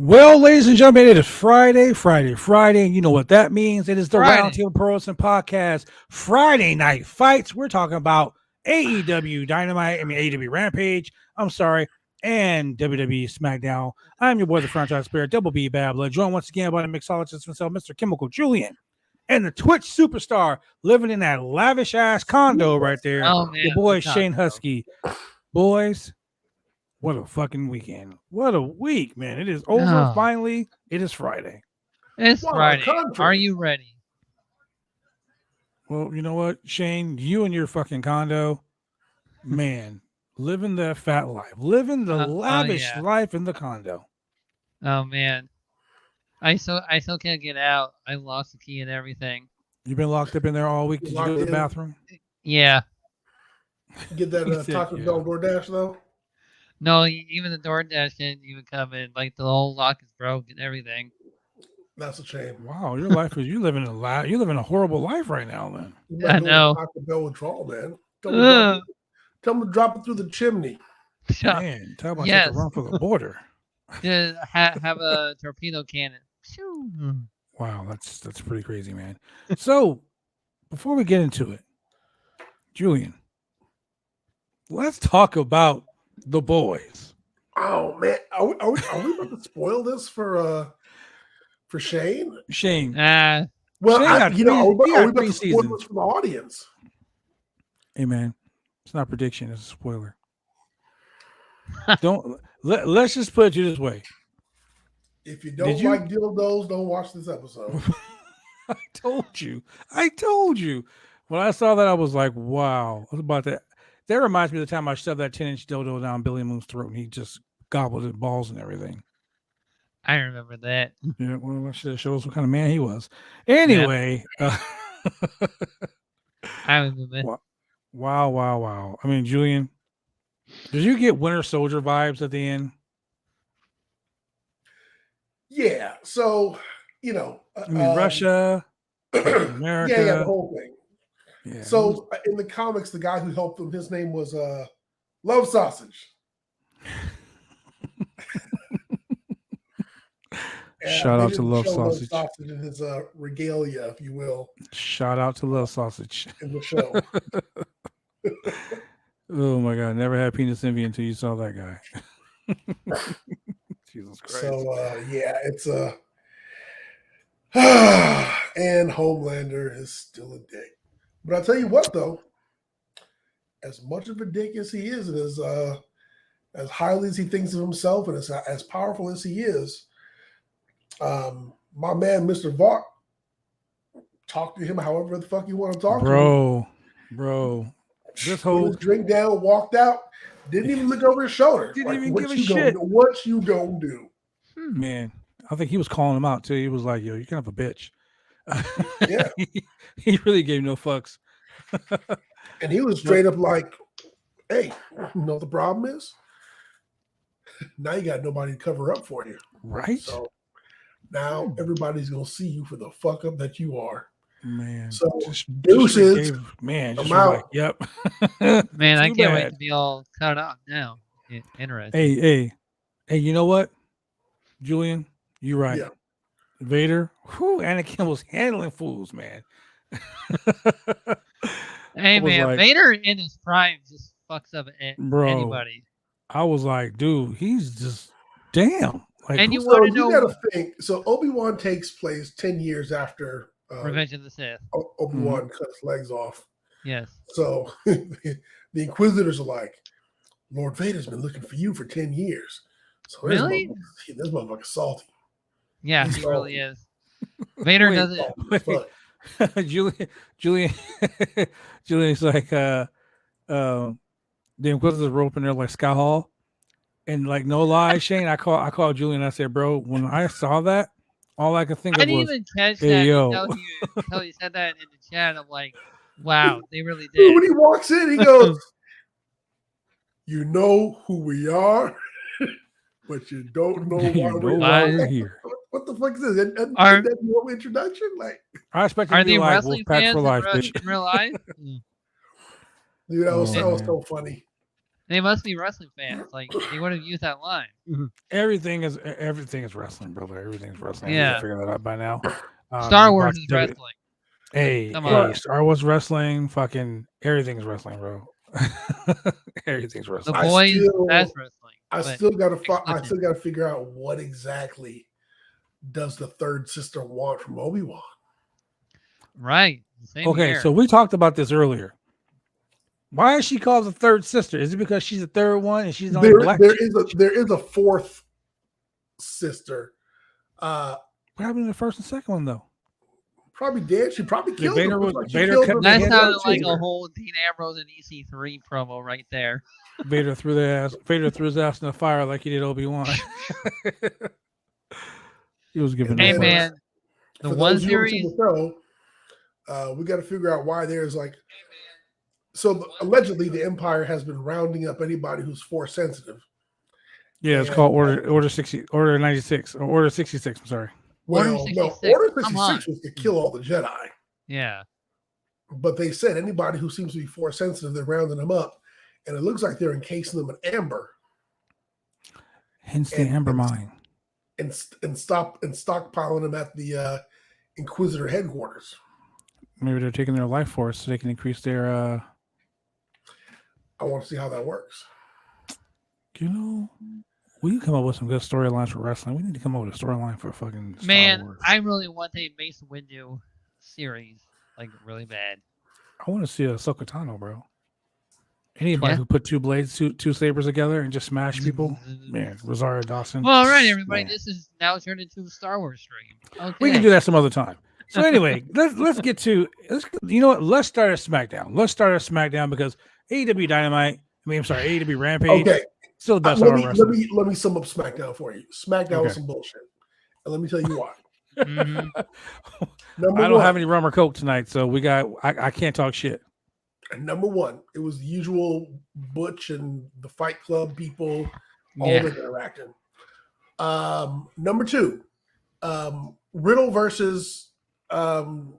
Well, ladies and gentlemen, it is Friday, and you know what that means. It is the Roundtable Pro Wrestling Podcast Friday Night Fights. We're talking about AEW AEW Rampage, and WWE Smackdown. I'm your boy, the franchise spirit, Double B Babbler, joined once again by the mixologist himself, Mr. Chemical Julian, and the Twitch superstar living in that lavish-ass condo right there, your boy, Shane Huskey. Boys, what a fucking weekend. What a week, man. It is over. Finally, it is Friday. It's Friday. Are you ready? Well, you know what, Shane? You and your fucking condo, man, living the fat life. Living the lavish life in the condo. Oh, man. I still can't get out. I lost the key and everything. You've been locked up in there all week? Did you go to the bathroom? Yeah. Get that Taco Bell DoorDash, though? No, even the DoorDash didn't even come in. Like, the whole lock is broke and everything. That's a shame. Wow, your life is you living a horrible life right now, then. I know. Taco Bell withdrawal, man. Tell them to drop it through the chimney. Man, tell them to run for the border. Just have a torpedo cannon. Wow, that's pretty crazy, man. So, before we get into it, Julian, let's talk about the boys. Oh man, are we about to spoil this for Shane? Shane. Well, Shane are we about to spoil this for the audience? Hey man, it's not a prediction; it's a spoiler. Let's just put it this way. If you don't like dildos, don't watch this episode. I told you. When I saw that, I was like, wow. I was about that. That reminds me of the time I shoved that 10-inch dildo down Billy Moon's throat and he just gobbled his balls and everything. I remember that. Yeah, well, that should show us what kind of man he was. Anyway. Yeah. I remember. Wow. I mean, Julian, did you get Winter Soldier vibes at the end? Yeah. So, Russia, America. Yeah, the whole thing. Yeah. So in the comics, the guy who helped him, his name was Love Sausage. Shout out to Love Sausage. Love Sausage in his regalia, if you will. Shout out to Love Sausage. In the show. Oh my God. Never had penis envy until you saw that guy. Jesus Christ. So, it's and Homelander is still a dick. But I'll tell you what, though, as much of a dick as he is, and as highly as he thinks of himself, and as powerful as he is, my man, Mr. Vaught, talk to him however the fuck you want to talk to him. Bro. This whole put his drink down, walked out, didn't even look over his shoulder. Didn't even give a shit. What you gonna do? Man, I think he was calling him out too. He was like, yo, you're kind of a bitch. Yeah. He really gave no fucks. And he was straight up like, hey, you know what the problem is? Now you got nobody to cover up for you. Right. So now everybody's gonna see you for the fuck up that you are. Man. So deuces. Just out. Like, yep. Man, I can't wait to be all cut off now. Interesting. Hey, you know what? Julian, you're right. Yeah. Vader, Anakin was handling fools, man. Hey, man, like, Vader in his prime just fucks up anybody. I was like, dude, he's just damn. Like, and you want to know? You gotta think. So Obi-Wan takes place 10 years after Revenge of the Sith. Obi-Wan cut his legs off. Yes. So the Inquisitors are like, Lord Vader's been looking for you for 10 years. So really? This motherfucker's salty. Yeah, he really is. Vader doesn't. Julian's like, the Inquisitors were open there like Sky Hall, and like no lie, Shane, I called Julian. I said, bro, when I saw that, all I could think of was, I didn't even catch that until you said that in the chat. I'm like, wow, they really did. When he walks in, he goes, you know who we are, but you don't know why we're here. What the fuck is this? Is that your introduction? Like, I expect you to be like Wolfpack for life, bitch. In real life? Dude, that was so funny. They must be wrestling fans. Like they would have used that line. Everything is wrestling, brother. Everything's wrestling. Yeah. I figured that out by now. Star Wars is wrestling. Come on. Star Wars wrestling. Fucking everything's wrestling, bro. Everything's wrestling. The boys, that's wrestling. I still gotta figure out what exactly does the third sister want from Obi-Wan. Right. Okay, so we talked about this earlier. Why is she called the third sister? Is it because she's the third one and she's only black? There is a fourth sister. What happened in the first and second one though? Probably dead. She probably killed Vader. That sounded like a whole Dean Ambrose and EC3 promo right there. Vader threw his ass in the fire like he did Obi-Wan. He was giving. Hey man, the one series. We got to figure out why there's like. So allegedly, the Empire has been rounding up anybody who's Force sensitive. Yeah, it's called Order 66, or Order 66. I'm sorry. Well, Order 66 was to kill all the Jedi. Yeah. But they said anybody who seems to be Force sensitive, they're rounding them up, and it looks like they're encasing them in amber. Hence the amber mine. And stockpiling them at the Inquisitor headquarters. Maybe they're taking their life force so they can increase their. I want to see how that works. You know, we come up with some good storylines for wrestling. We need to come up with a storyline for fucking Star Wars. I really want a Mace Windu series, like really bad. I want to see a Ahsoka Tano, bro. Anybody who put two blades, two sabers together and just smash people, man. Rosario Dawson. Well, all right, everybody. Man. This is now turned into a Star Wars stream. Okay. We can do that some other time. So anyway, let's get to you know what? Let's start at SmackDown. Because AEW Dynamite. AEW Rampage. Okay. Still the best. Let me sum up SmackDown for you. SmackDown was some bullshit, and let me tell you why. I don't have any rum or coke tonight, so I can't talk shit. And number one, it was the usual Butch and the Fight Club people, all interacting. Number two, Riddle versus Sami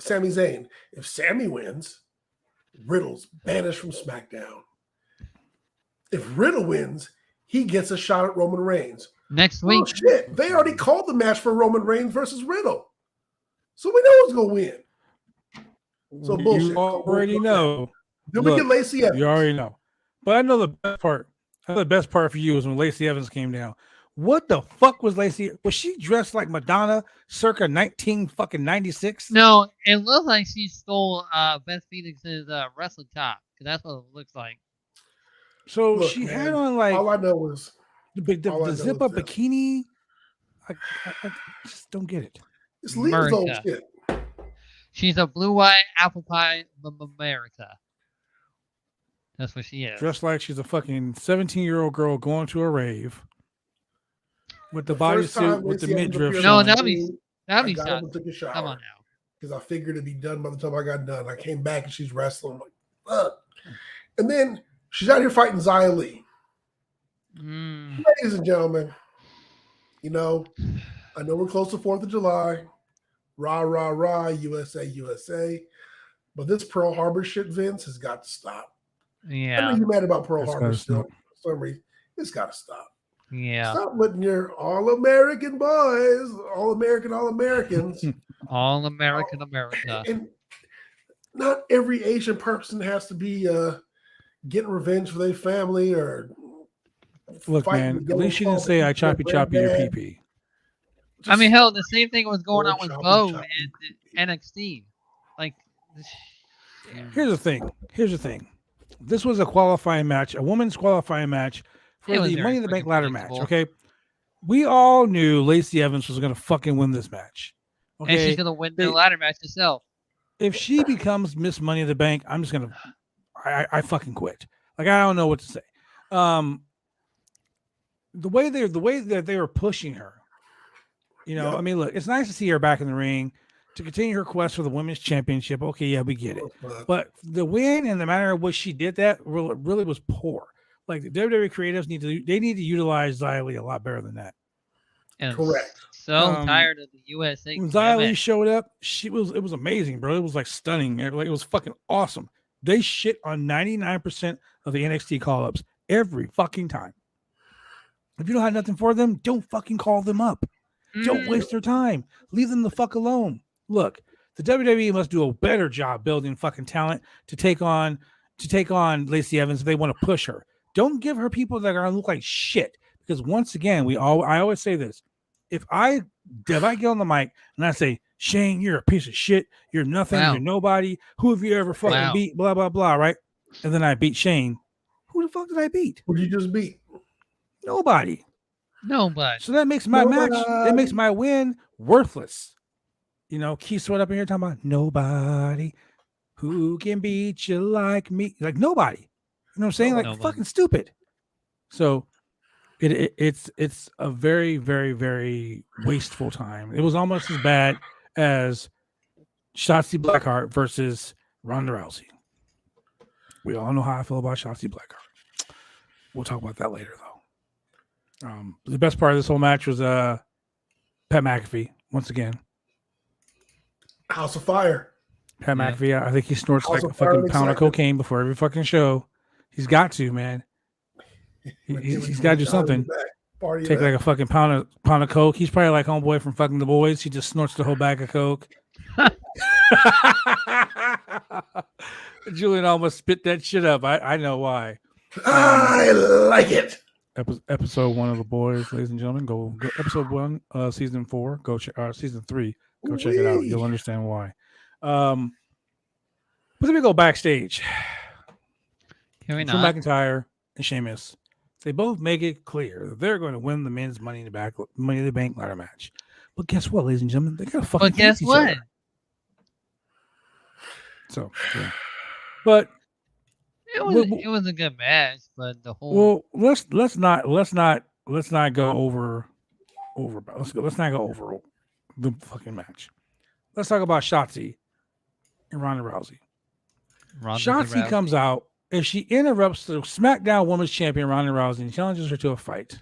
Zayn. If Sami wins, Riddle's banished from SmackDown. If Riddle wins, he gets a shot at Roman Reigns. Next week. Oh, shit. They already called the match for Roman Reigns versus Riddle. So we know who's going to win. So bullshit. You already know. Then we get Lacey Evans. You already know. But I know the best part. The best part for you was when Lacey Evans came down. What the fuck was Lacey? Was she dressed like Madonna circa 1996? No, it looks like she stole Beth Phoenix's wrestling top. Because that's what it looks like. So look, she had on like all I know was the zip up bikini. I just don't get it. It's Leah's old shit. She's a blue-eyed apple pie America. That's what she is. Dressed like she's a fucking 17-year-old girl going to a rave with the bodysuit with the midriff. No, that'd be shot. Took a shower. Come on now. Because I figured it'd be done by the time I got done. I came back and she's wrestling. I'm like, fuck. And then she's out here fighting Xia Li. Ladies and gentlemen, you know, I know we're close to 4th of July. Rah, rah, rah, USA, USA. But this Pearl Harbor shit, Vince, has got to stop. Yeah. I know you're mad about Pearl Harbor still. For some reason, it's got to stop. Yeah. Stop letting your all-American boys, all-Americans. All-American America. And not every Asian person has to be getting revenge for their family or look, man, at least you didn't say I choppy your pee-pee. I mean, hell, the same thing was going on with Bo and NXT. Like, here's the thing. This was a qualifying match, a women's qualifying match for the Money in the Bank ladder match. Okay, we all knew Lacey Evans was going to fucking win this match. Okay, and she's going to win the ladder match herself. If she becomes Miss Money in the Bank, I'm just gonna, I fucking quit. Like I don't know what to say. The way that they were pushing her. You know, I mean, look, it's nice to see her back in the ring to continue her quest for the women's championship. Okay, yeah, we get it. But the win and the manner in which she did that really was poor. Like the WWE creatives need to utilize Xia Li a lot better than that. And correct. So tired of the USA. When Xia Li showed up, it was amazing, bro. It was like stunning. Like it was fucking awesome. They shit on 99% of the NXT call-ups. every fucking time. If you don't have nothing for them, don't fucking call them up. Don't waste their time. Leave them the fuck alone. Look, the WWE must do a better job building fucking talent to take on Lacey Evans if they want to push her. Don't give her people that are gonna look like shit. Because once again, I always say this: if I get on the mic and I say, Shane, you're a piece of shit, you're nothing, you're nobody, who have you ever fucking beat? Blah blah blah, right? And then I beat Shane. Who the fuck did I beat? Who did you just beat? Nobody. Nobody. So that makes my match, that makes my win worthless. You know, Keith Sweat up in here talking about nobody who can beat you like me. Like nobody. You know what I'm saying? Like fucking stupid. So it's a very, very, very wasteful time. It was almost as bad as Shotzi Blackheart versus Ronda Rousey. We all know how I feel about Shotzi Blackheart. We'll talk about that later, though. The best part of this whole match was Pat McAfee once again. House of Fire. Pat McAfee, I think he snorts like a fucking pound of cocaine before every fucking show. He's got to, man. He's got to do something. Take like a fucking pound of coke. He's probably like homeboy from fucking The Boys. He just snorts the whole bag of coke. Julian almost spit that shit up. I know why. I like it. Episode 1 of The Boys, ladies and gentlemen. Go episode 1, season 4. Season 3. Go check it out. You'll understand why. But let me go backstage. Can we Drew not? McIntyre and Sheamus. They both make it clear that they're going to win the men's Money in the Bank ladder match. But guess what, ladies and gentlemen? They got to fucking. But guess what? Other. So, yeah. But it was a good match, but the whole. Well, let's not go over. Let's not go over the fucking match. Let's talk about Shotzi and Ronda Rousey. Shotzi comes out and she interrupts the SmackDown Women's Champion Ronda Rousey and challenges her to a fight.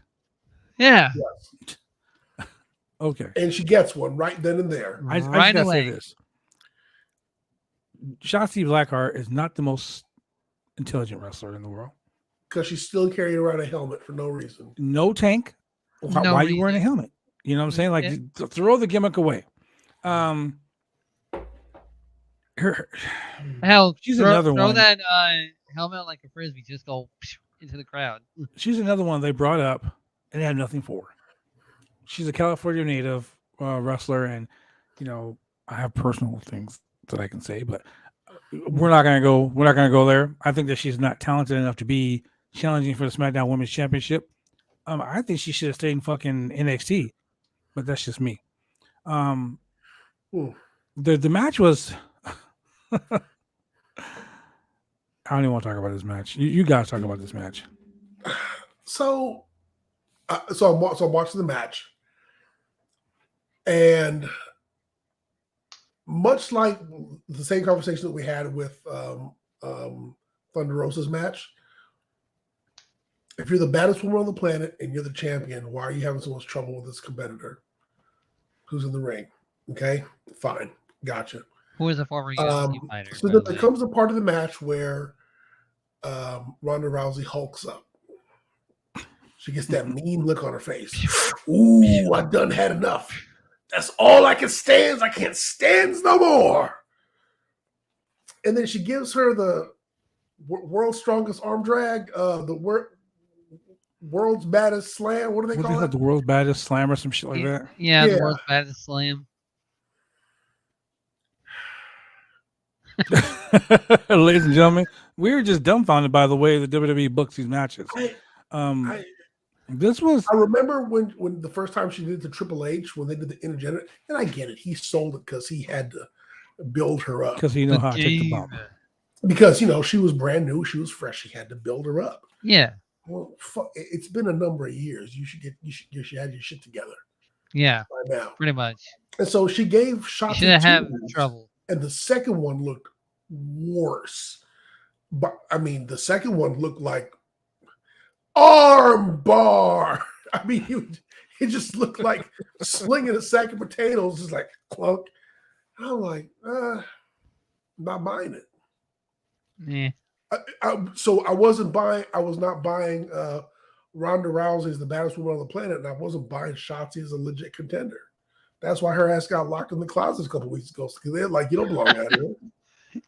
Yeah. Yes. Okay. And she gets one right then and there. I just gotta say this. Shotzi Blackheart is not the most intelligent wrestler in the world. Because she's still carrying around a helmet for no reason. No tank. Why are you wearing a helmet? You know what I'm saying? Like, throw the gimmick away. She's another one. Throw that helmet like a frisbee. Just go into the crowd. She's another one they brought up and had nothing for her. She's a California native wrestler, and you know I have personal things that I can say, but we're not gonna go there. I think that she's not talented enough to be challenging for the SmackDown Women's Championship. I think she should have stayed in fucking NXT, but that's just me. The match was. I don't even want to talk about this match. You guys talk about this match. So I'm watching the match, and much like the same conversation that we had with Thunder Rosa's match, if you're the baddest woman on the planet and you're the champion, why are you having so much trouble with this competitor who's in the ring? Okay, fine, gotcha. Who is a former UFC fighter? So there comes a part of the match where Ronda Rousey hulks up. She gets that mean look on her face. Ooh, I done had enough. That's all I can stand. I can't stand no more. And then she gives her the world's strongest arm drag, the world's baddest slam. What do they call it? The world's baddest slam or some shit like that? Yeah, the world's baddest slam. Ladies and gentlemen, we were just dumbfounded by the way the WWE books these matches. I remember when the first time she did the Triple H, when they did the intergender, and I get it. He sold it because he had to build her up. Because he knew how to take the bump. Because, she was brand new. She was fresh. He had to build her up. Yeah. Well, it's been a number of years. You should have your shit together. Yeah. Right now. Pretty much. And so she gave Shotzi should have trouble. And the second one looked worse. But the second one looked like arm bar. It just looked like slinging a sack of potatoes, just like clunk. I'm like, not buying it. Yeah. So I was not buying Ronda Rousey as the baddest woman on the planet, and I wasn't buying Shotzi as a legit contender. That's why her ass got locked in the closet a couple weeks ago. Because they're like, you don't belong out here.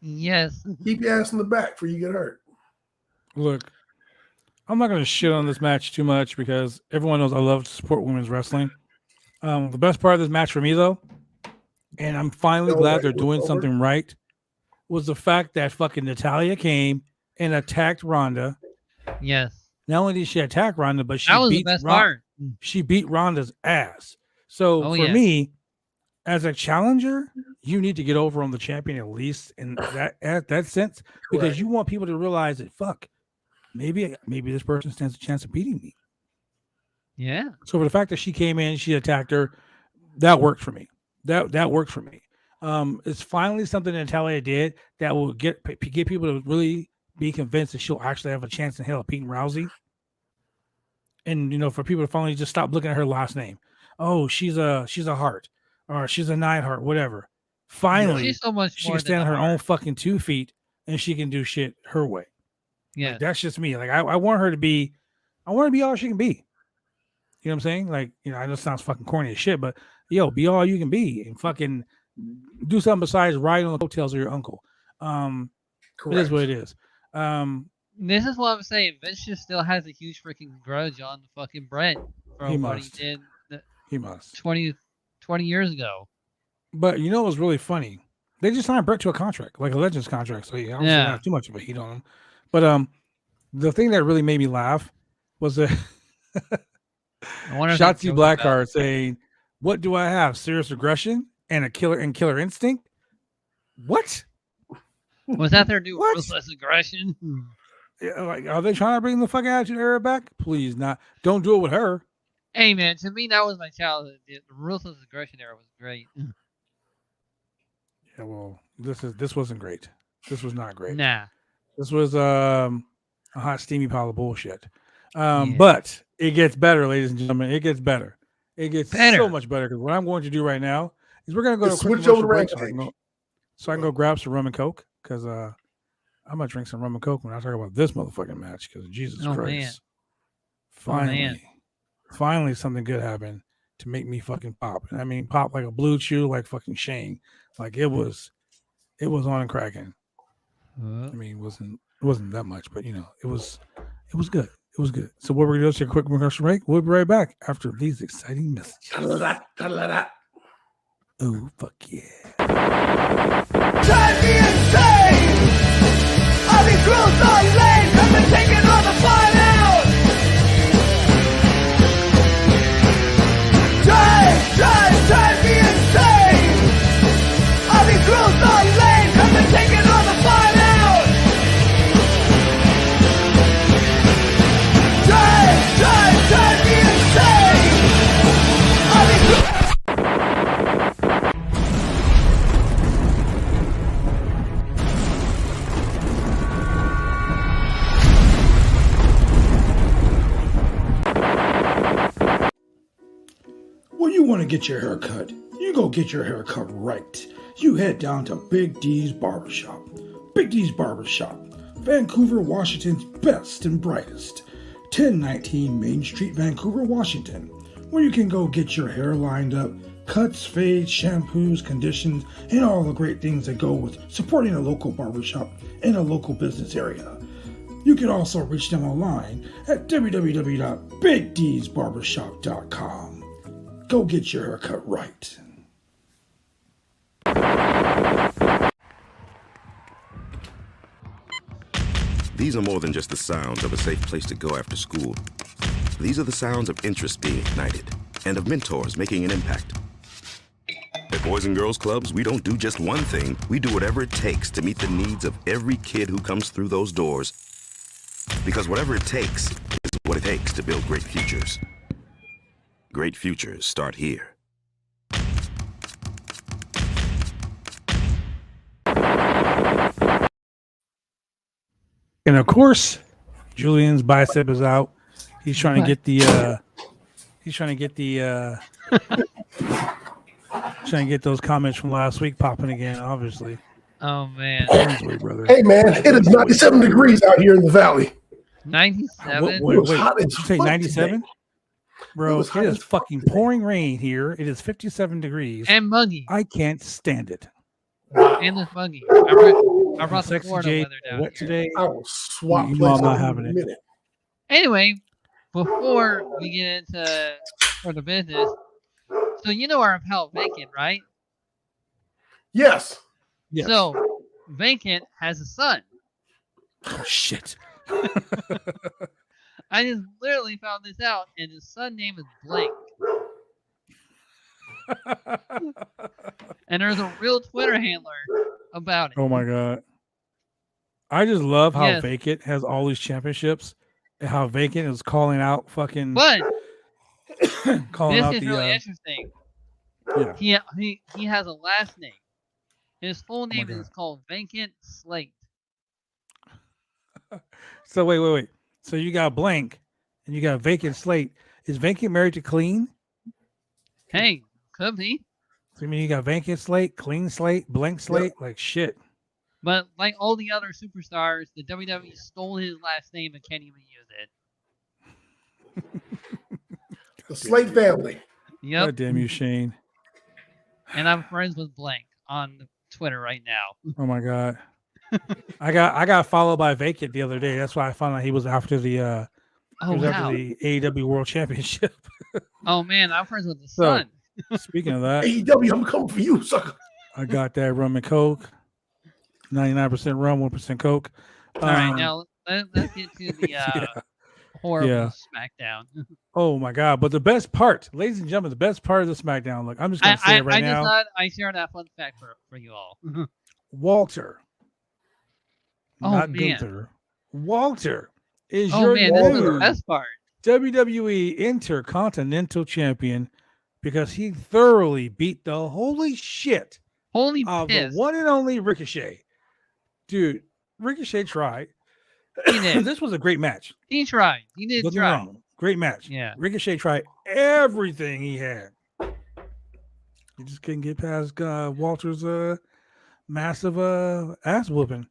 Yes. Keep your ass in the back before you get hurt. Look, I'm not going to shit on this match too much because everyone knows I love to support women's wrestling. The best part of this match for me, though, and I'm finally glad they're doing something right, was the fact that fucking Natalya came and attacked Ronda. Yes. Not only did she attack Ronda, but she beat Ronda's ass. So for me, as a challenger, you need to get over on the champion at least in that sense, because you want people to realize that maybe this person stands a chance of beating me. Yeah. So for the fact that she came in, she attacked her, that worked for me. That worked for me. It's finally something that Natalya did that will get people to really be convinced that she'll actually have a chance in hell of beating Rousey. And for people to finally just stop looking at her last name. Oh, she's a Hart, or she's a Neidhart, whatever. Finally, she's so much she can stand on her own fucking 2 feet and she can do shit her way. Yeah, like, that's just me. Like I want her to be, all she can be. You know what I'm saying? Like, I know it sounds fucking corny as shit, but be all you can be and fucking do something besides ride on the coattails of your uncle. It is what it is. This is what I'm saying. Vince just still has a huge freaking grudge on the fucking Brett from what he did. He must 20 years ago. But it was really funny. They just signed Brett to a contract, like a Legends contract. So I don't have too much of a heat on him. But the thing that really made me laugh was that Shotzi Blackheart saying, "What do I have? Serious aggression and a killer instinct." What? Was that their new ruthless aggression? Yeah, like, are they trying to bring the fucking Attitude Era back? Please not. Don't do it with her. Hey man, to me that was my childhood. The ruthless aggression era was great. Yeah, well, this wasn't great. This was not great. Nah. This was a hot steamy pile of bullshit. But it gets better, ladies and gentlemen. It gets better. It gets so much better, because what I'm going to do right now is we're going to go to a quick commercial break so I can go grab some rum and coke, because I'm going to drink some rum and coke when I talk about this motherfucking match, because Jesus Christ. Man. Finally something good happened to make me fucking pop. And I mean pop like a blue chew, like fucking Shane. Like it was on and cracking. I mean, it wasn't that much, but it was good. It was good. So what we're gonna do is take a quick commercial break. We'll be right back after these exciting messages. Oh fuck yeah. Drive me insane. I'll be cruel so late. I've been taking all the fun out. Drive me insane. I'll be cruel so late. I've been taking all the fun out. Drive me insane. I'll be cruel. You want to get your hair cut, you go get your hair cut right. You head down to Big D's Barbershop. Big D's Barbershop, Vancouver, Washington's best and brightest. 1019 Main Street, Vancouver, Washington, where you can go get your hair lined up, cuts, fades, shampoos, conditions, and all the great things that go with supporting a local barbershop in a local business area. You can also reach them online at www.bigdsbarbershop.com. Go get your haircut right. These are more than just the sounds of a safe place to go after school. These are the sounds of interest being ignited and of mentors making an impact. At Boys and Girls Clubs, we don't do just one thing. We do whatever it takes to meet the needs of every kid who comes through those doors. Because whatever it takes is what it takes to build great futures. Great futures start here. And of course, Julian's bicep is out. He's trying to get trying to get those comments from last week popping again, obviously. Oh man, brother. Hey man, it is 97 degrees out here in the valley. 97. It was hot Did as you say fuck 97? today. Bro, was it hot is as fuck fucking today. pouring rain here. It is 57 degrees. And muggy. I can't stand it. And it's muggy. I brought the Sexy Florida J weather down wet here. today. I will swap You know I'm places not in having a it. minute. Anyway, before we get into for the business, so you know our pal Vacant, right? Yes. Yes. So Vacant has a son. Oh shit. I just literally found this out, and his son name is Blank. And there's a real Twitter handler about it. Oh my god. I just love how Yes. Vacant has all these championships and how Vacant is calling out fucking But calling this out is the really interesting. yeah. He has a last name. His full name God. is called Vacant Slate. So wait. So you got Blank and you got Vacant Slate. Is Vacant married to Clean? Hey, could be. So I mean you got Vacant Slate, Clean Slate, Blank Slate, like shit. But like all the other superstars, the WWE stole his last name and can't even use it. The Slate family. Yep. God damn you, Shane. And I'm friends with Blank on Twitter right now. Oh my god. I got followed by Vacant the other day. That's why I found out he was after the after the AEW World Championship. Oh man, I'm friends with the So, son. Speaking of that, AEW, I'm coming for you, sucker. I got that rum and coke. 99% rum, 1% coke. All right, now let's get to the horrible SmackDown. Oh my god! But the best part, ladies and gentlemen, the best part of the SmackDown. Look, I'm just gonna say it right now. I just thought I shared that fun fact for you all. Walter. Oh not man. Gunther. Walter is Oh your man, this was the new best part. WWE Intercontinental Champion because he thoroughly beat the holy shit of piss. the one and only Ricochet. Dude, Ricochet tried. He did. This was a great match. He tried. He did Nothing try. wrong. Great match. Yeah. Ricochet tried everything he had. He just couldn't get past Walter's massive ass whooping.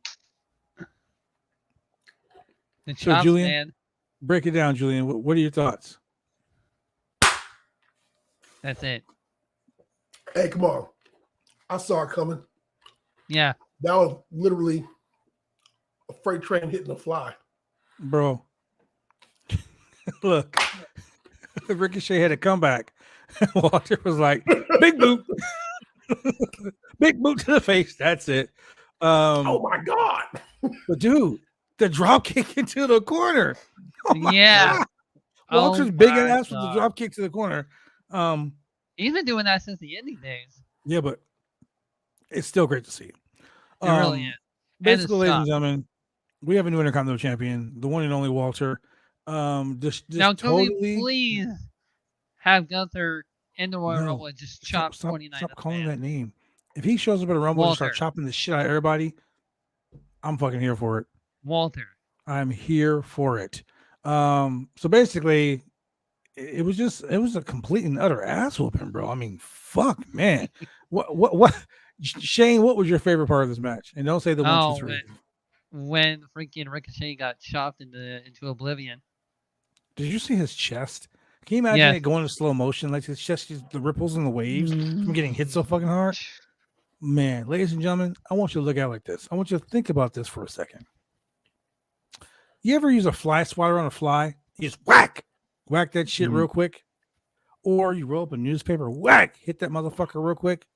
The So, chops, Julian, man. break it down, Julian. What are your thoughts? That's it. Hey, come on. I saw it coming. Yeah. That was literally a freight train hitting a fly. Bro, look, Ricochet had a comeback. Walter was like, big boot. Big boot to the face. That's it. Oh, my God. But, dude, the drop kick into the corner. Oh my Yeah. God. Walter's big ass with the God. drop kick to the corner. He's been doing that since the indie days. Yeah, but it's still great to see. It really is. Basically, ladies and gentlemen, we have a new Intercontinental Champion, the one and only Walter. Just Now, can totally we please have Gunther in the Royal Rumble and just chop 29? Stop calling that name. If he shows up at a Rumble and start chopping the shit out of everybody, I'm fucking here for it. Walter. I'm here for it. So basically, it was a complete and utter ass whooping, bro. I mean, fuck, man. What? Shane, what was your favorite part of this match? And don't say the 1, 2, 3. When freaking Ricochet got chopped into oblivion. Did you see his chest? Can you imagine it going in slow motion, like his chest, the ripples and the waves from getting hit so fucking hard? Man, ladies and gentlemen, I want you to look at it like this. I want you to think about this for a second. You ever use a fly swatter on a fly? You just whack that shit real quick. Or you roll up a newspaper, whack, hit that motherfucker real quick.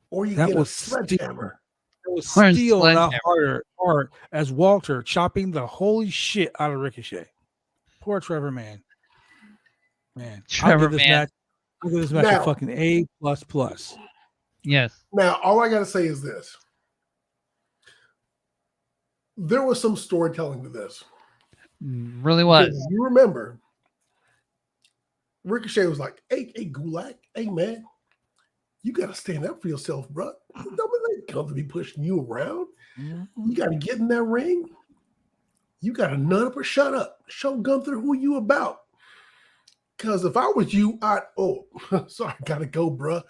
Or you get a sledgehammer. It was steel not hard as Walter chopping the holy shit out of Ricochet. Poor Trevor, man. I'll give this match a fucking A++. Yes. Now, all I got to say is this. There was some storytelling to this. Really was. Because you remember, Ricochet was like, hey, Gulak, hey, man, you got to stand up for yourself, bro. Don't let Gunther be pushing you around. You got to get in that ring. You got to nut up or shut up. Show Gunther who you about. Because if I was you, sorry, got to go, bro.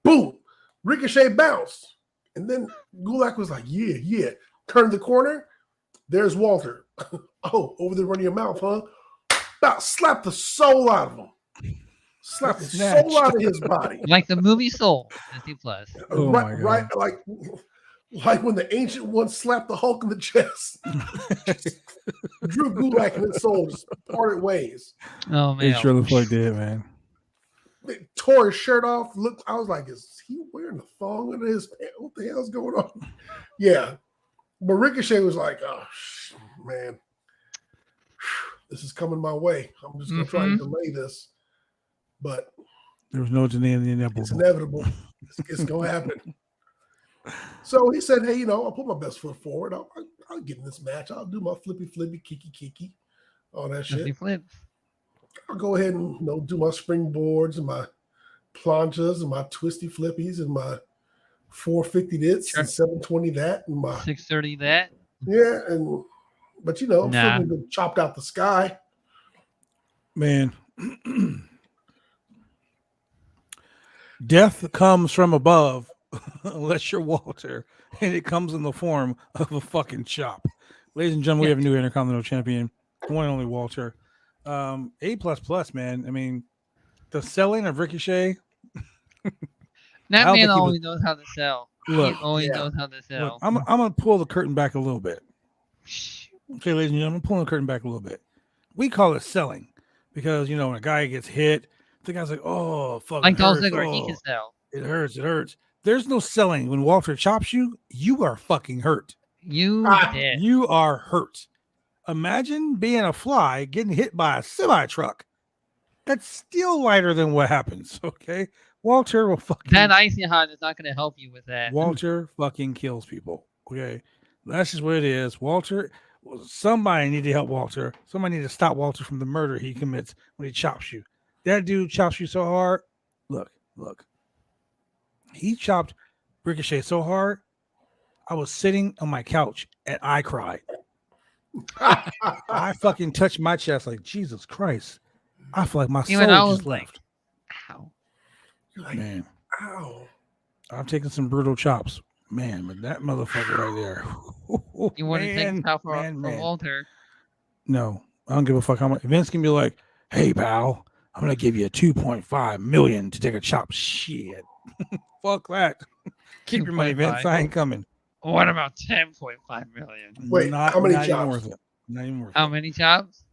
Boom. Ricochet bounced. And then Gulak was like, yeah. Turned the corner. There's Walter. Oh, over there running your mouth, huh? About slap the soul out of him. Slap the soul out of his body. Like the movie Soul, Disney Plus. Oh my God. Right, like when the Ancient One slapped the Hulk in the chest. Drew Gulak and his soul just parted ways. Oh man, It sure looks like that, man. They tore his shirt off. Looked, I was like, is he wearing a thong under his pants? What the hell's going on? Yeah. But Ricochet was like, oh, man, this is coming my way. I'm just going to try and delay this. But there was no denying the inevitable. It's inevitable. It's going to happen. So he said, hey, I'll put my best foot forward. I'll get in this match. I'll do my flippy, kiki, all that shit. Flip. I'll go ahead and do my springboards and my planchas and my twisty flippies and my 450 this and 720 that and my 630 that. Yeah, but I'm still gonna get chopped out the sky. Man. Death comes from above, unless you're Walter, and it comes in the form of a fucking chop. Ladies and gentlemen, we have a new Intercontinental Champion, the one and only Walter. A++, man. I mean, the selling of Ricochet. That man always knows how to sell. Look, he always knows how to sell. Look, I'm gonna pull the curtain back a little bit. Okay, ladies and gentlemen, I'm pulling the curtain back a little bit. We call it selling because when a guy gets hit, the guy's like, "Oh, fuck!" Like Dolph Ziggler, he can sell. It hurts. There's no selling when Walter chops you. You are fucking hurt. You are hurt. Imagine being a fly getting hit by a semi truck. That's still lighter than what happens. Okay, Walter will fucking. That icy hot is not going to help you with that. Walter fucking kills people. Okay, that's just what it is. Walter. Somebody need to help Walter. Somebody need to stop Walter from the murder he commits when he chops you. That dude chops you so hard. Look. He chopped Ricochet so hard. I was sitting on my couch and I cried. I fucking touched my chest like, Jesus Christ. I feel like my soul just left. Ow. Man. Ow. I've taken some brutal chops. Man, but that motherfucker right there. You want to take out for Walter? No, I don't give a fuck how much. Vince can be like, hey, pal, I'm going to give you $2.5 million to take a chop. Shit. Fuck that. Keep your money, Vince. I ain't coming. What about $10.5 million? Wait, how many chops? Not even worth it. How many chops?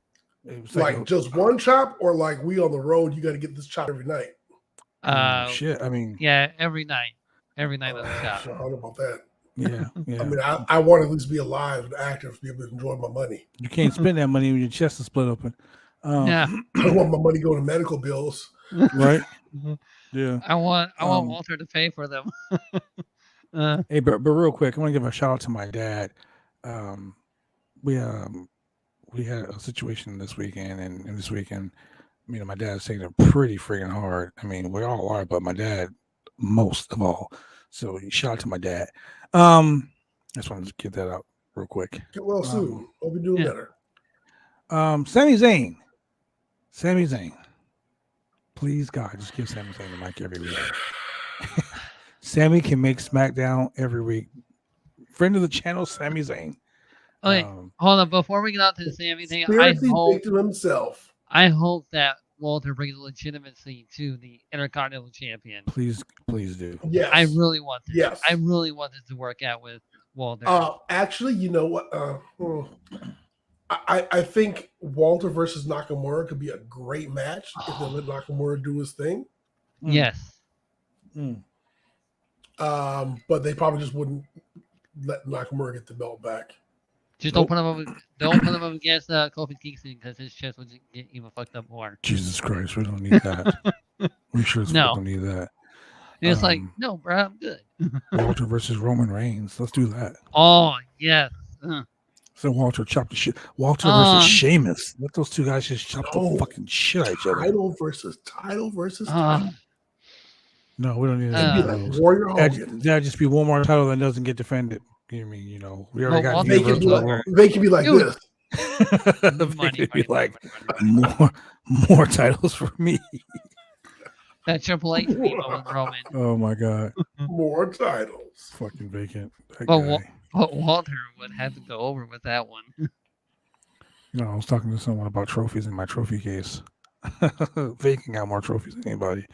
Like just one chop or like we on the road, you got to get this chop every night? Shit, I mean. Yeah, every night. Every night of the chop. I don't know about that. Yeah. I mean, I want to at least be alive and active to be able to enjoy my money. You can't spend that money when your chest is split open. Yeah. I want my money going to medical bills. Right? Yeah. I want Walter to pay for them. Hey, but real quick, I want to give a shout out to my dad. We had a situation this weekend, and this weekend, my dad's taking it pretty freaking hard. I mean, we all are, but my dad most of all. So shout out to my dad. I just wanted to get that out real quick. Get well soon. Hope you're doing better. Sami Zayn. Please, God, just give Sami Zayn the mic every week. Sami can make SmackDown every week. Friend of the channel, Sami Zayn. Okay, hold on. Before we get out to the Sami thing, I hope that Walter brings legitimacy to the Intercontinental Champion. Please do. Yes. I really want this. Yes. I really want this to work out with Walter. Actually, you know what? I think Walter versus Nakamura could be a great match if they let Nakamura do his thing. Yes. But they probably just wouldn't let Nakamura get the belt back. Just don't put him up against Kofi Kingston because his chest would get even fucked up more. Jesus Christ, we don't need that. We sure don't need that. It's like, no, bro, I'm good. Walter versus Roman Reigns. Let's do that. Oh, yes. So Walter chopped the shit. Walter versus Sheamus. Let those two guys just chop the fucking shit out of each other. Title versus title. No, we don't need that. Warrior that'd just be one more title that doesn't get defended. We already got they can be like this. They could be like more titles for me. That Triple H feud with Roman. Oh my god. More titles. Fucking vacant. That But, guy. but Walter would have to go over with that one. You know, I was talking to someone about trophies in my trophy case. Vacant got more trophies than anybody.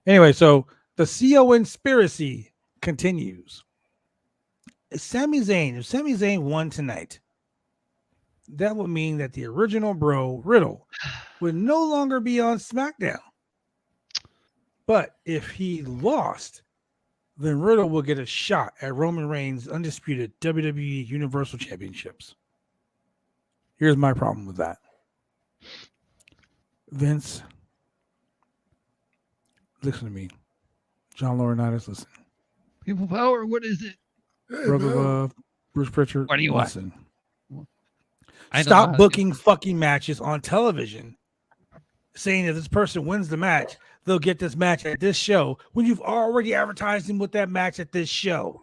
Anyway, so the CO conspiracy continues. If Sami Zayn won tonight, that would mean that the original bro, Riddle, would no longer be on SmackDown. But if he lost, then Riddle will get a shot at Roman Reigns' undisputed WWE Universal Championships. Here's my problem with that. Vince, listen to me. John Laurinaitis, listen. People power, what is it? Hey, Brother man. Love, Bruce Pritchard, What do you want? listen. I don't know Stop how to booking fucking matches on television, saying that this person wins the match, they'll get this match at this show when you've already advertised him with that match at this show.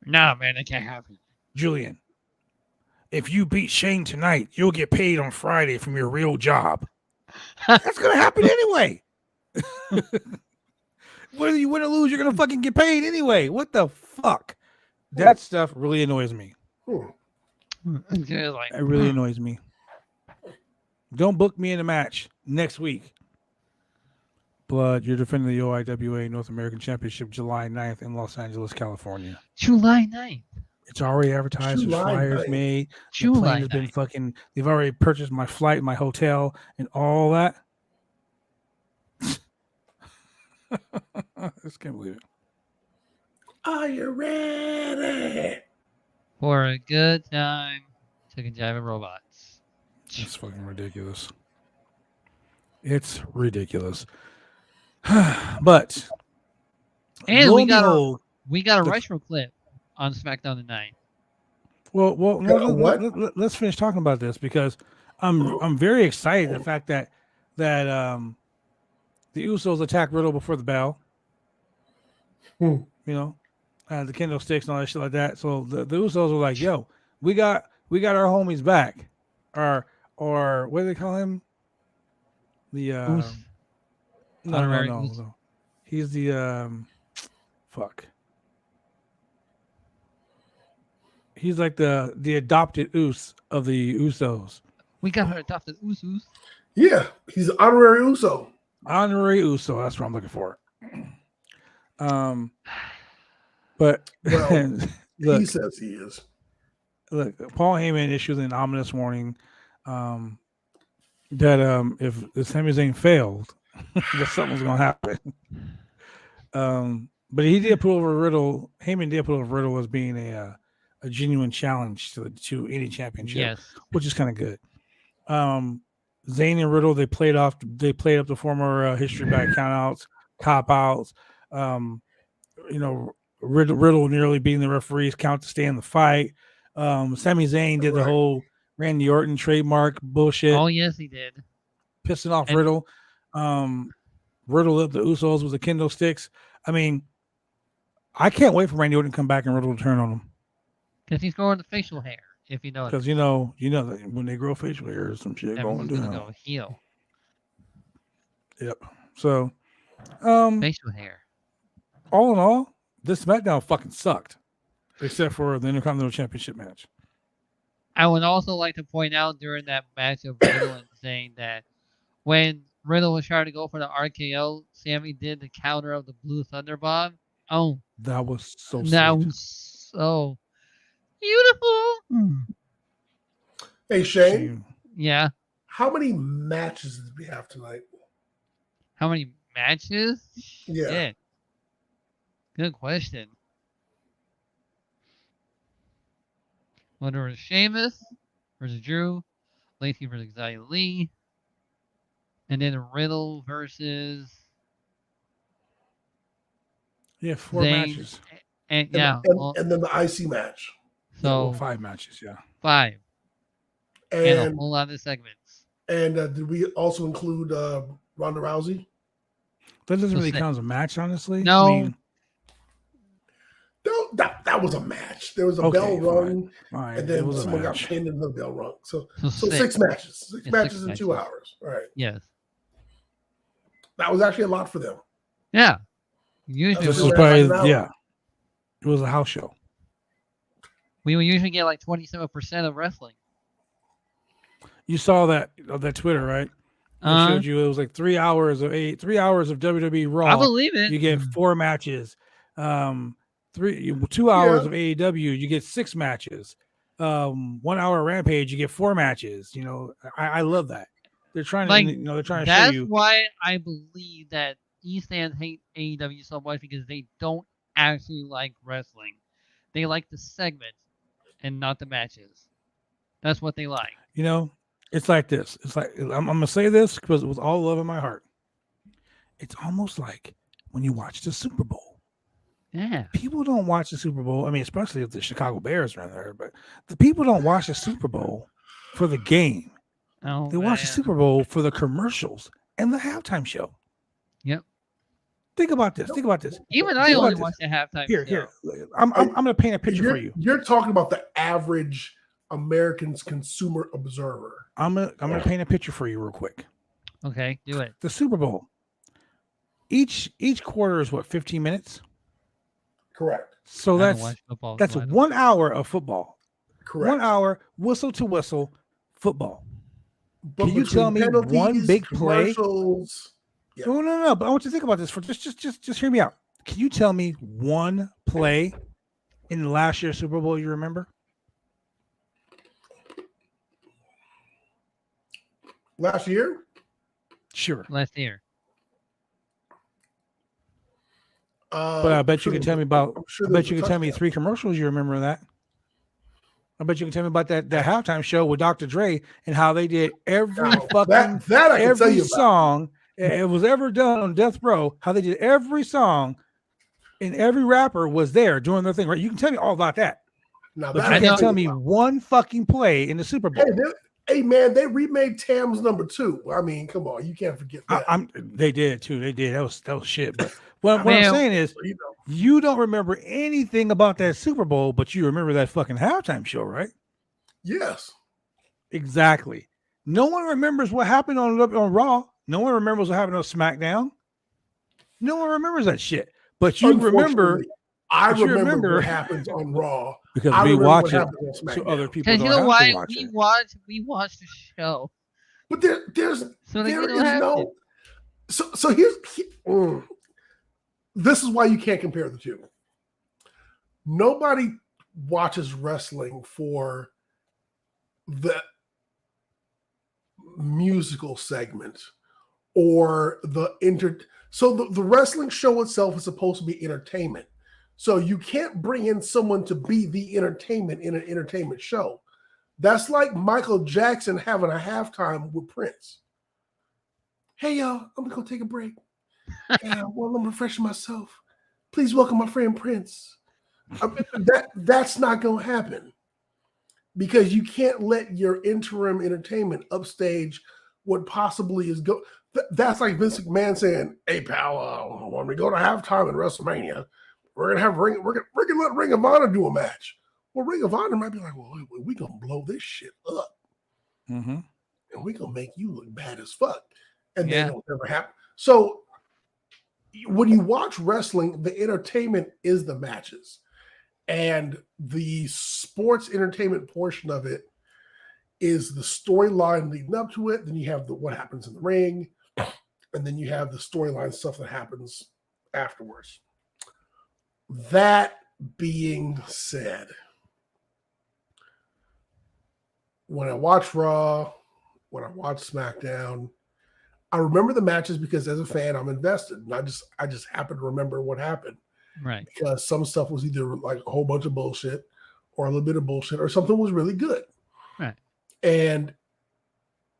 Nah, man, that can't happen. Julian, if you beat Shane tonight, you'll get paid on Friday from your real job. That's going to happen anyway. Whether you win or lose, you're going to fucking get paid anyway. What the fuck? That stuff really annoys me. Like, It really annoys me. Don't book me in a match next week. Blood, you're defending the OIWA North American Championship July 9th in Los Angeles, California. July 9th. It's already advertised. There's July flyers 9th. made. The July plane has been 9th. fucking. They've already purchased my flight, my hotel, and all that. I just can't believe it. Are you ready? For a good time, taking Java robots. It's fucking ridiculous. It's ridiculous. But And lo we and got behold, a the- retro clip on SmackDown tonight. well, no, What? let's finish talking about this because I'm very excited the fact that the Usos attacked Riddle before the bell. You know, the kendo sticks and all that shit like that. So the Usos were like, "Yo, we got our homies back," or what do they call him? The Honorary no. Us. He's the fuck. He's like the adopted Us of the Usos. We got her adopted Usos. Yeah, he's an honorary Uso. Honorary Uso. That's what I'm looking for. But Well, look, he says he is. look, Paul Heyman issued an ominous warning that if Sami Zayn failed, that something was gonna happen. But he did put over Riddle. Heyman did put over Riddle as being a genuine challenge to any championship, Yes. which is kind of good. Zayn and Riddle, they played up the former history back countouts, cop outs. You know, Riddle nearly beating the referee's count to stay in the fight. Sami Zayn did the whole Randy Orton trademark bullshit, Oh, yes, he did. pissing off and- Riddle. Riddle up the Usos with the kendo sticks. I mean, I can't wait for Randy Orton to come back and Riddle to turn on him. Because he's growing the facial hair, if you know. Because you know that when they grow facial hair, there's some shit going Everyone's down. gonna go heel. Yep. So, Facial hair. all in all, this SmackDown fucking sucked, except for the Intercontinental Championship match. I would also like to point out during that match of Riddle and saying that when Riddle was trying to go for the RKO, Sammy did the counter of the Blue Thunder Bomb. Oh, That was so that sweet. was so beautiful. Hey, Shane, Yeah. how many matches did we have tonight? How many matches? Yeah. Shit. Good question. Whether it was Sheamus versus Drew, Lacey versus Xia Li, and then Riddle versus Yeah, 4 Zayn. matches. And And, yeah, and, well, and then the IC match. so Well, 5 matches. Yeah. 5 and a And whole lot of segments. did we also include Ronda Rousey? That doesn't So really six. count as a match, honestly. No. I mean, No, that was a match. There was a Okay, bell fine. rung, fine, and it then was a someone got match. pinned and the bell rung. So So 6 matches. Six Yeah, matches 6 in 2 matches. hours. All right. Yes. That was actually a lot for them. Yeah. Usually This we was were probably, at like an hour. it was a house show. we would usually get like 27% of wrestling. You saw that Twitter, right? It showed you it was like 3 hours of WWE Raw. I believe it. You get 4 matches. 2 hours of AEW, you get 6 matches. 1 hour Rampage, you get 4 matches. You know, I love that. They're trying to, they're trying to show That's you. why I believe that East fans hate AEW so much, because they don't actually like wrestling. They like the segments and not the matches. That's what they like. You know, it's like this. It's like, I'm gonna say this because it was all love in my heart. It's almost like when you watch the Super Bowl. Yeah. People don't watch the Super Bowl. I mean, especially if the Chicago Bears are in there, but the people don't watch the Super Bowl for the game. Oh, They watch the Super Bowl for the commercials and the halftime show. Yep. Think about this. Think about this. Even I only watch the halftime show. Here. I'm going to paint a picture for you. You're talking about the average American's consumer observer. I'm gonna paint a picture for you real quick. Okay, do it. The Super Bowl. Each quarter is what, 15 minutes? Correct. So I don't watch football, that's so I don't- 1 hour of football. Correct. 1 hour whistle to whistle football. But Can you tell me one big play? Yeah. No. But I want you to think about this for just hear me out. Can you tell me one play in last year's Super Bowl you remember? Last year? Sure. Last year. But I bet you can tell me about. sure I bet there's you a can tell me touchdown. 3 commercials you remember that. I bet you can tell me about that halftime show with Dr. Dre and how they did every Now, fucking that I can tell every you about. song it was ever done on Death Row. How they did every song, and every rapper was there doing their thing. Right? You can tell me all about that, Now but that you I can can't tell you me about. one fucking play in the Super Bowl. Hey man, they remade Tam's number 2. I mean, come on, you can't forget that. They did too. They did. That was shit. But what I'm Man, saying is, You know, you don't remember anything about that Super Bowl, but you remember that fucking halftime show, right? yes. Exactly. No one remembers what happened on Raw. No one remembers what happened on SmackDown. No one remembers that shit. But you remember. Unfortunately, I but you remember remember- what happens on Raw. Because I we remember watch what it, happened on so SmackDown. other people Because don't you know have why? to watch it. We watch the show. But there's So there you don't is have no. So this is why you can't compare the two. Nobody watches wrestling for the musical segment or so the wrestling show itself is supposed to be entertainment. So you can't bring in someone to be the entertainment in an entertainment show. That's like Michael Jackson having a halftime with Prince. Hey y'all, I'm gonna go take a break. While I'm refreshing myself, please welcome my friend Prince. That's not gonna happen because you can't let your interim entertainment upstage what possibly is That's like Vince McMahon saying, "Hey pal, when we go to halftime in WrestleMania, we're gonna have we're gonna let Ring of Honor do a match." Well, Ring of Honor might be like, "Well, we're gonna blow this shit up, and we're gonna make you look bad as fuck," and then it'll never happen. So when you watch wrestling, the entertainment is the matches, and the sports entertainment portion of it is the storyline leading up to it. Then you have what happens in the ring, and then you have the storyline stuff that happens afterwards. That being said, when I watch Raw, when I watch SmackDown, I remember the matches because as a fan, I'm invested, and I just happen to remember what happened. Right. Because some stuff was either like a whole bunch of bullshit or a little bit of bullshit or something was really good. Right. And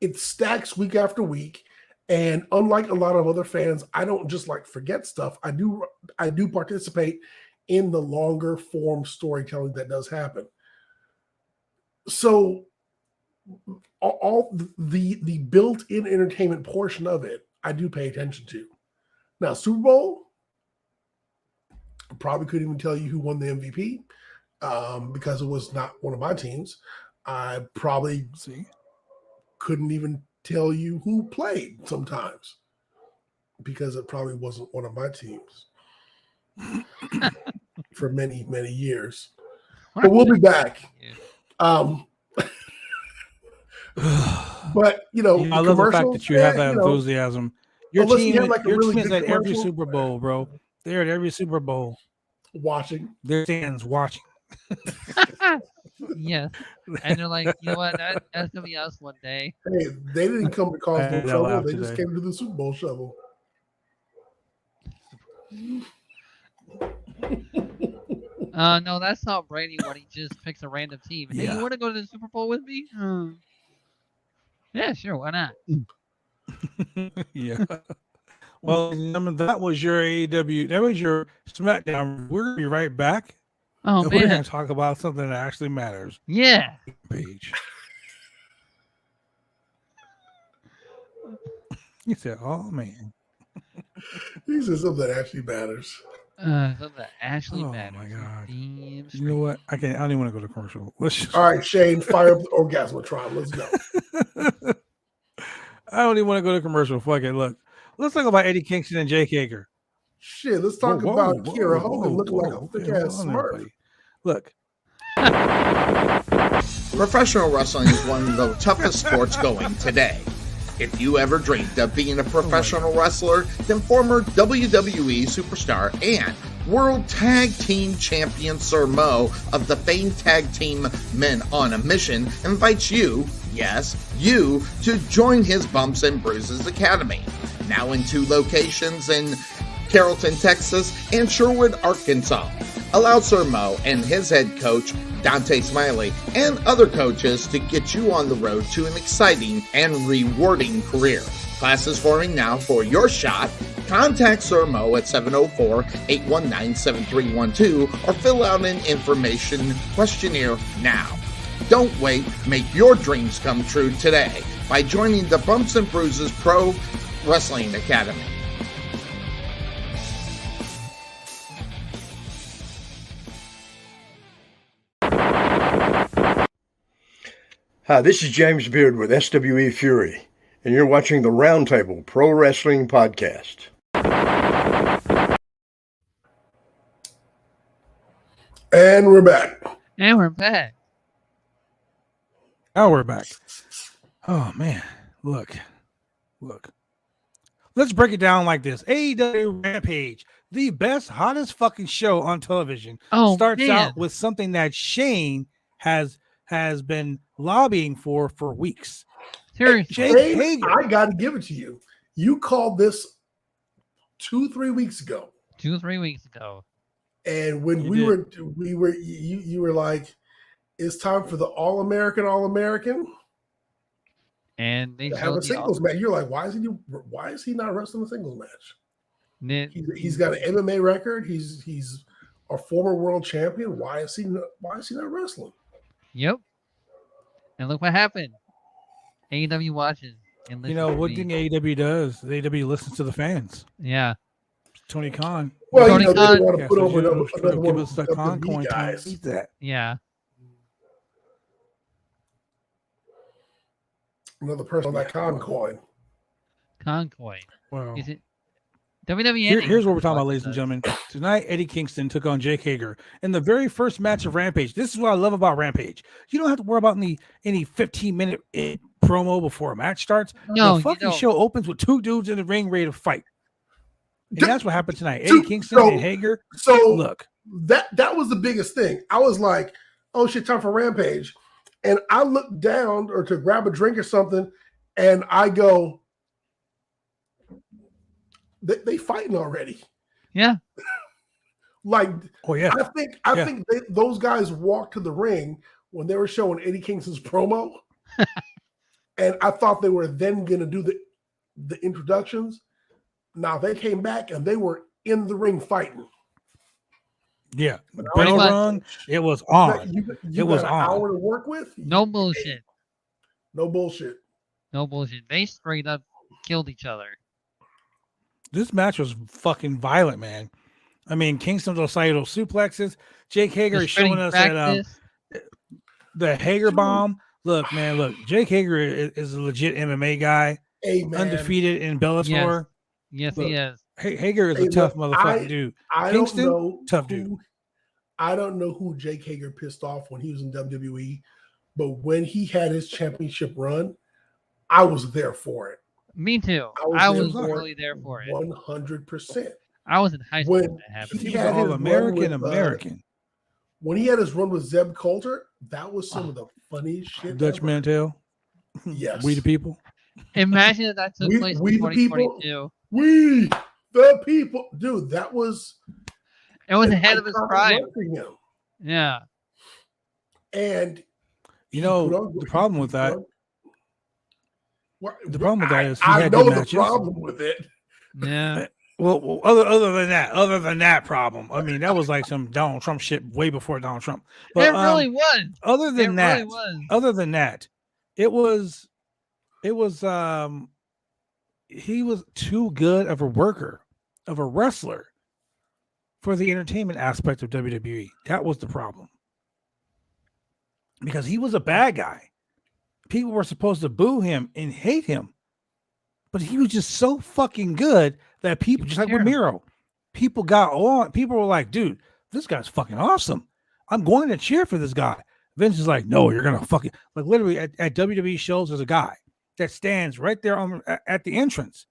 it stacks week after week. And unlike a lot of other fans, I don't just like forget stuff. I do participate in the longer form storytelling that does happen. So all the built-in entertainment portion of it, I do pay attention to. Now, Super Bowl, I probably couldn't even tell you who won the MVP because it was not one of my teams. I probably couldn't even tell you who played sometimes because it probably wasn't one of my teams for many, many years. But we'll be back. But I love the fact that you have that enthusiasm. Your team, your team is at every Super Bowl, bro. They're at every Super Bowl watching. Their fans watching. Yes, and they're like, you know what? That's gonna be us one day. Hey, they didn't come to cause no trouble. They just came to the Super Bowl shovel. No, that's not Brady when he just picks a random team. Hey, you want to go to the Super Bowl with me? Yeah, sure. Why not? Yeah. Well, that was your AEW. That was your SmackDown. We're gonna be right back. Oh, man. We're gonna talk about something that actually matters. Yeah. Page. You said, "Oh man." He said something that actually matters. Something that actually matters. Oh my god! You know what? I don't even want to go to commercial. All right, Shane, fire up the Orgasmatron. Let's go. I don't even want to go to commercial. Fuck it. Look, let's talk about Eddie Kingston and Jake Hager. Shit, let's talk about Kiera Hogan looking like a thick ass smurf. Look. Professional wrestling is one of the toughest sports going today. If you ever dreamed of being a professional wrestler, then former WWE superstar and World Tag Team Champion Sir Mo of the famed tag team Men on a Mission invites you, yes, you, to join his Bumps and Bruises Academy. Now in 2 locations in Carrollton, Texas, and Sherwood, Arkansas. Allow Sir Mo and his head coach, Dante Smiley, and other coaches to get you on the road to an exciting and rewarding career. Classes forming now for your shot. Contact Sir Mo at 704-819-7312 or fill out an information questionnaire now. Don't wait, make your dreams come true today by joining the Bumps and Bruises Pro Wrestling Academy. Hi, this is James Beard with SWE Fury, and you're watching the Roundtable Pro Wrestling Podcast. And we're back. And we're back. Now we're back. Oh, man. Look. Let's break it down like this. AEW Rampage, the best, hottest fucking show on television, starts out with something that Shane has been lobbying for weeks. Seriously. I got to give it to you. You called this 2-3 weeks ago. 2-3 weeks ago. And when you were like, it's time for the All-American. And they have a singles match. You're like, why is he not wrestling a singles match? He's got an MMA record. He's a former world champion. Why is he not wrestling? Yep. And look what happened. AEW watches. And you know, what thing AEW does? AEW listens to the fans. Yeah. Tony Khan. Well, Tony Khan. They want to put over another give us the Khan coin. Guys. That. Yeah. Another person on that Khan coin. Khan coin. Wow. Is it WWE? Here's what we're talking about, ladies and gentlemen. Tonight, Eddie Kingston took on Jake Hager in the very first match of Rampage. This is what I love about Rampage. You don't have to worry about any 15-minute promo before a match starts. No, the fucking show opens with 2 dudes in the ring ready to fight. And that's what happened tonight. Eddie Kingston and Hager. So look, that was the biggest thing. I was like, oh shit, time for Rampage. And I looked down or to grab a drink or something, and I go, they fighting already. Yeah. Like, oh yeah. I think those guys walked to the ring when they were showing Eddie Kingston's promo, and I thought they were then going to do the introductions. Now they came back and they were in the ring fighting. Yeah, bell rung. It was on. It was on. An hour to work with. No bullshit. No bullshit. No bullshit. They straight up killed each other. This match was fucking violent, man. I mean, Kingston's occipital suplexes. Jake Hager is showing us that the Hager bomb. Look, man. Look, Jake Hager is a legit MMA guy. Hey, man. Undefeated in Bellator. Yes. Yes, Look, he is. Hager is a tough motherfucking dude. Kingston, don't know tough dude. I don't know who Jake Hager pissed off when he was in WWE, but when he had his championship run, I was there for it. Me too. I was really there for it. 100%. I was in high school when that happened. He was an All-American. When he had his run with Zeb Coulter, that was some of the funniest shit Dutch ever. Mantel. Yes. We the people. Imagine if that took place in 2022. We the people. Dude, that was... It was ahead of his prime. Yeah. And... the problem with that... The problem with that is he I had know good the matches. problem with it. Yeah. Well, other than that problem, I mean, that was like some Donald Trump shit way before Donald Trump. But, it really was. Other than that, it was he was too good of a worker, of a wrestler, for the entertainment aspect of WWE. That was the problem. Because he was a bad guy. People were supposed to boo him and hate him. But he was just so fucking good that people, just like with Miro, people got on. People were like, dude, this guy's fucking awesome. I'm going to cheer for this guy. Vince is like, no, you're going to fucking... Like literally at WWE shows, there's a guy that stands right there at the entrance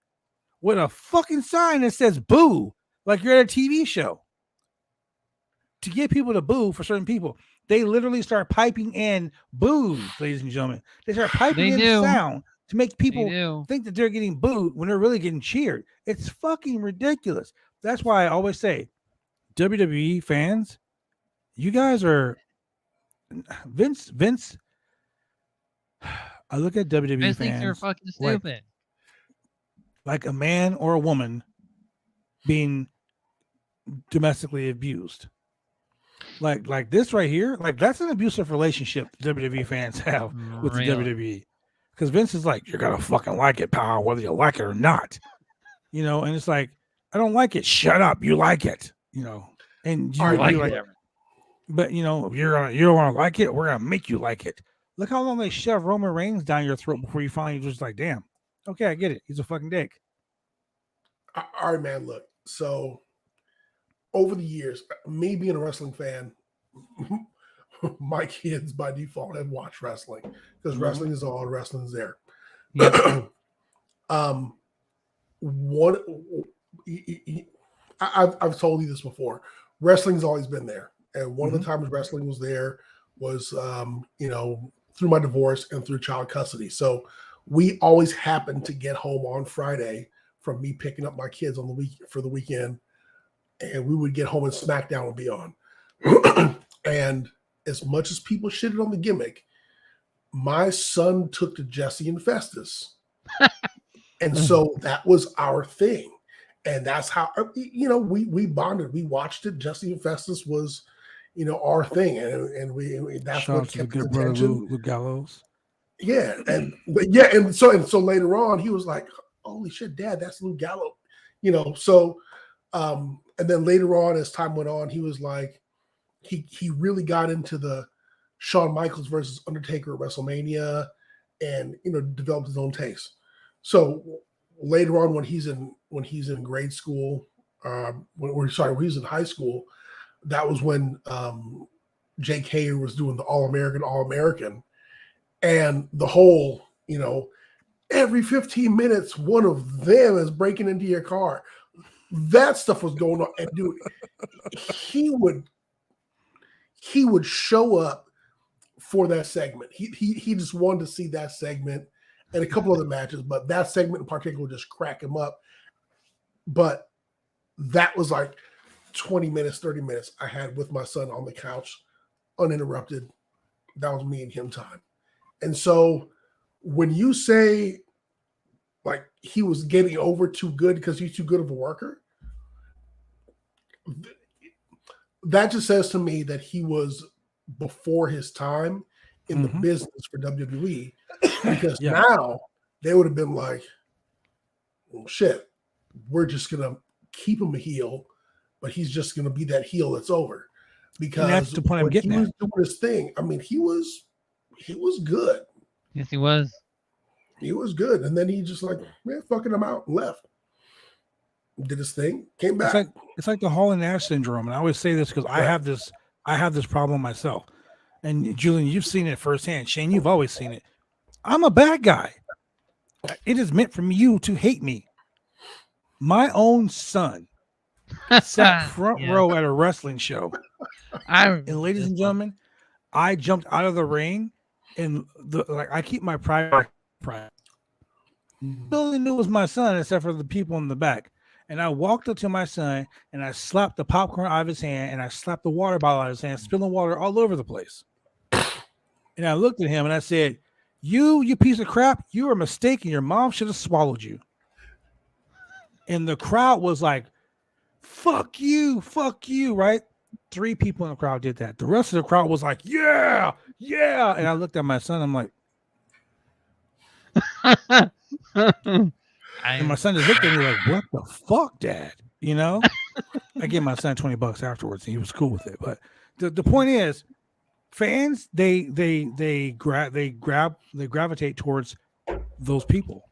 with a fucking sign that says boo, like you're at a TV show. To get people to boo for certain people, they literally start piping in boos, ladies and gentlemen. They start piping in sound to make people think that they're getting booed when they're really getting cheered. It's fucking ridiculous. That's why I always say, WWE fans, you guys are Vince. I look at WWE Vince fans thinks you're fucking stupid. Like a man or a woman being domestically abused. Like this right here, like that's an abusive relationship WWE fans have with the WWE. Because Vince is like, you're gonna fucking like it, pal, whether you like it or not. And it's like, I don't like it. Shut up, you like it. And you like it. But if you don't want to like it, we're gonna make you like it. Look how long they shove Roman Reigns down your throat before you finally just like, damn, okay, I get it. He's a fucking dick. All right, man. Look, so over the years, me being a wrestling fan, my kids by default have watched wrestling because wrestling is all, wrestling is there. Yeah. I've told you this before. Wrestling's always been there, and one of the times wrestling was there was through my divorce and through child custody. So we always happened to get home on Friday from me picking up my kids on the week for the weekend, and we would get home and SmackDown would be on. And as much as people shitted on the gimmick, my son took to Jesse and Festus. And so that was our thing. And that's how, we bonded. We watched it. Jesse and Festus was, our thing. And we that's shout what kept his attention. Luke Gallows. Yeah. And so later on, he was like, holy shit, Dad, that's Luke Gallows. And then later on, as time went on, he was like, he really got into the Shawn Michaels versus Undertaker at WrestleMania and, developed his own taste. So later on, when he's in grade school, when he's in high school, that was when Jake Hager was doing the All-American. And the whole, every 15 minutes, one of them is breaking into your car. That stuff was going on. And dude, he would show up for that segment. He just wanted to see that segment and a couple other matches, but that segment in particular would just crack him up. But that was like 20 minutes, 30 minutes I had with my son on the couch, uninterrupted. That was me and him time. And so when you say like he was getting over too good because he's too good of a worker, that just says to me that he was before his time in the business for WWE, because now they would have been like, well, shit, we're just going to keep him a heel, but he's just going to be that heel that's over. Because and that's the point I'm getting at. He was doing his thing. I mean, he was good. Yes, he was. He was good. Yes, he was. He was good. And then he just like, man, fucking him out and left. did his thing, came back. It's like the Hall and Nash syndrome, and I always say this because I have this problem myself. And Julian, you've seen it firsthand. Shane, you've always seen it. I'm a bad guy. It is meant for you to hate me. My own son sat front row at a wrestling show. And ladies and gentlemen, I jumped out of the ring, and I keep my pride. Nobody knew it was my son except for the people in the back. And I walked up to my son and I slapped the popcorn out of his hand and I slapped the water bottle out of his hand, spilling water all over the place. And I looked at him and I said, You piece of crap, you are mistaken. Your mom should have swallowed you. And the crowd was like, fuck you, right? 3 people in the crowd did that. The rest of the crowd was like, yeah. And I looked at my son, I'm like, and my son just looked at me like, what the fuck, Dad? You know? I gave my son $20 afterwards and he was cool with it. But the point is, fans, they gravitate towards those people.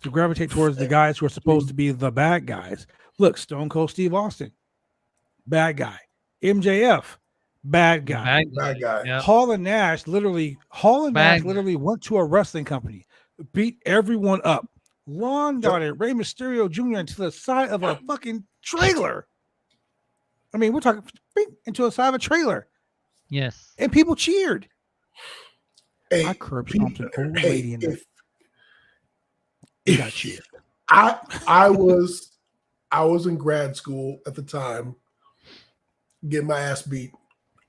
They gravitate towards the guys who are supposed to be the bad guys. Look, Stone Cold Steve Austin, bad guy. MJF, bad guy. Bad guy. Yep. Hall and Nash literally went to a wrestling company, beat everyone up, lawn darted Rey Mysterio Jr. into the side of a fucking trailer. I mean, we're talking into the side of a trailer. Yes. And people cheered. Hey, I curb stomped an old lady in the got cheered. I was in grad school at the time, getting my ass beat,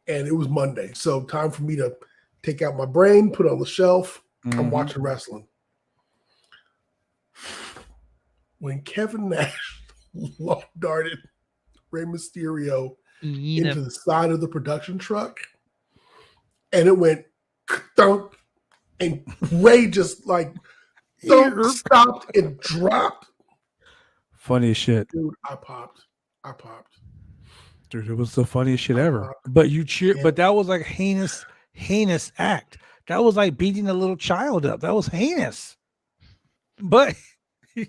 and it was Monday. So time for me to take out my brain, put it on the shelf. I'm watching wrestling. When Kevin Nash darted Rey Mysterio into the side of the production truck, and it went thunk, and Ray just like stopped and dropped. Funny as shit. Dude, I popped. Dude, it was the funniest shit ever. But you cheered, but that was like heinous act. That was like beating a little child up. That was heinous. But you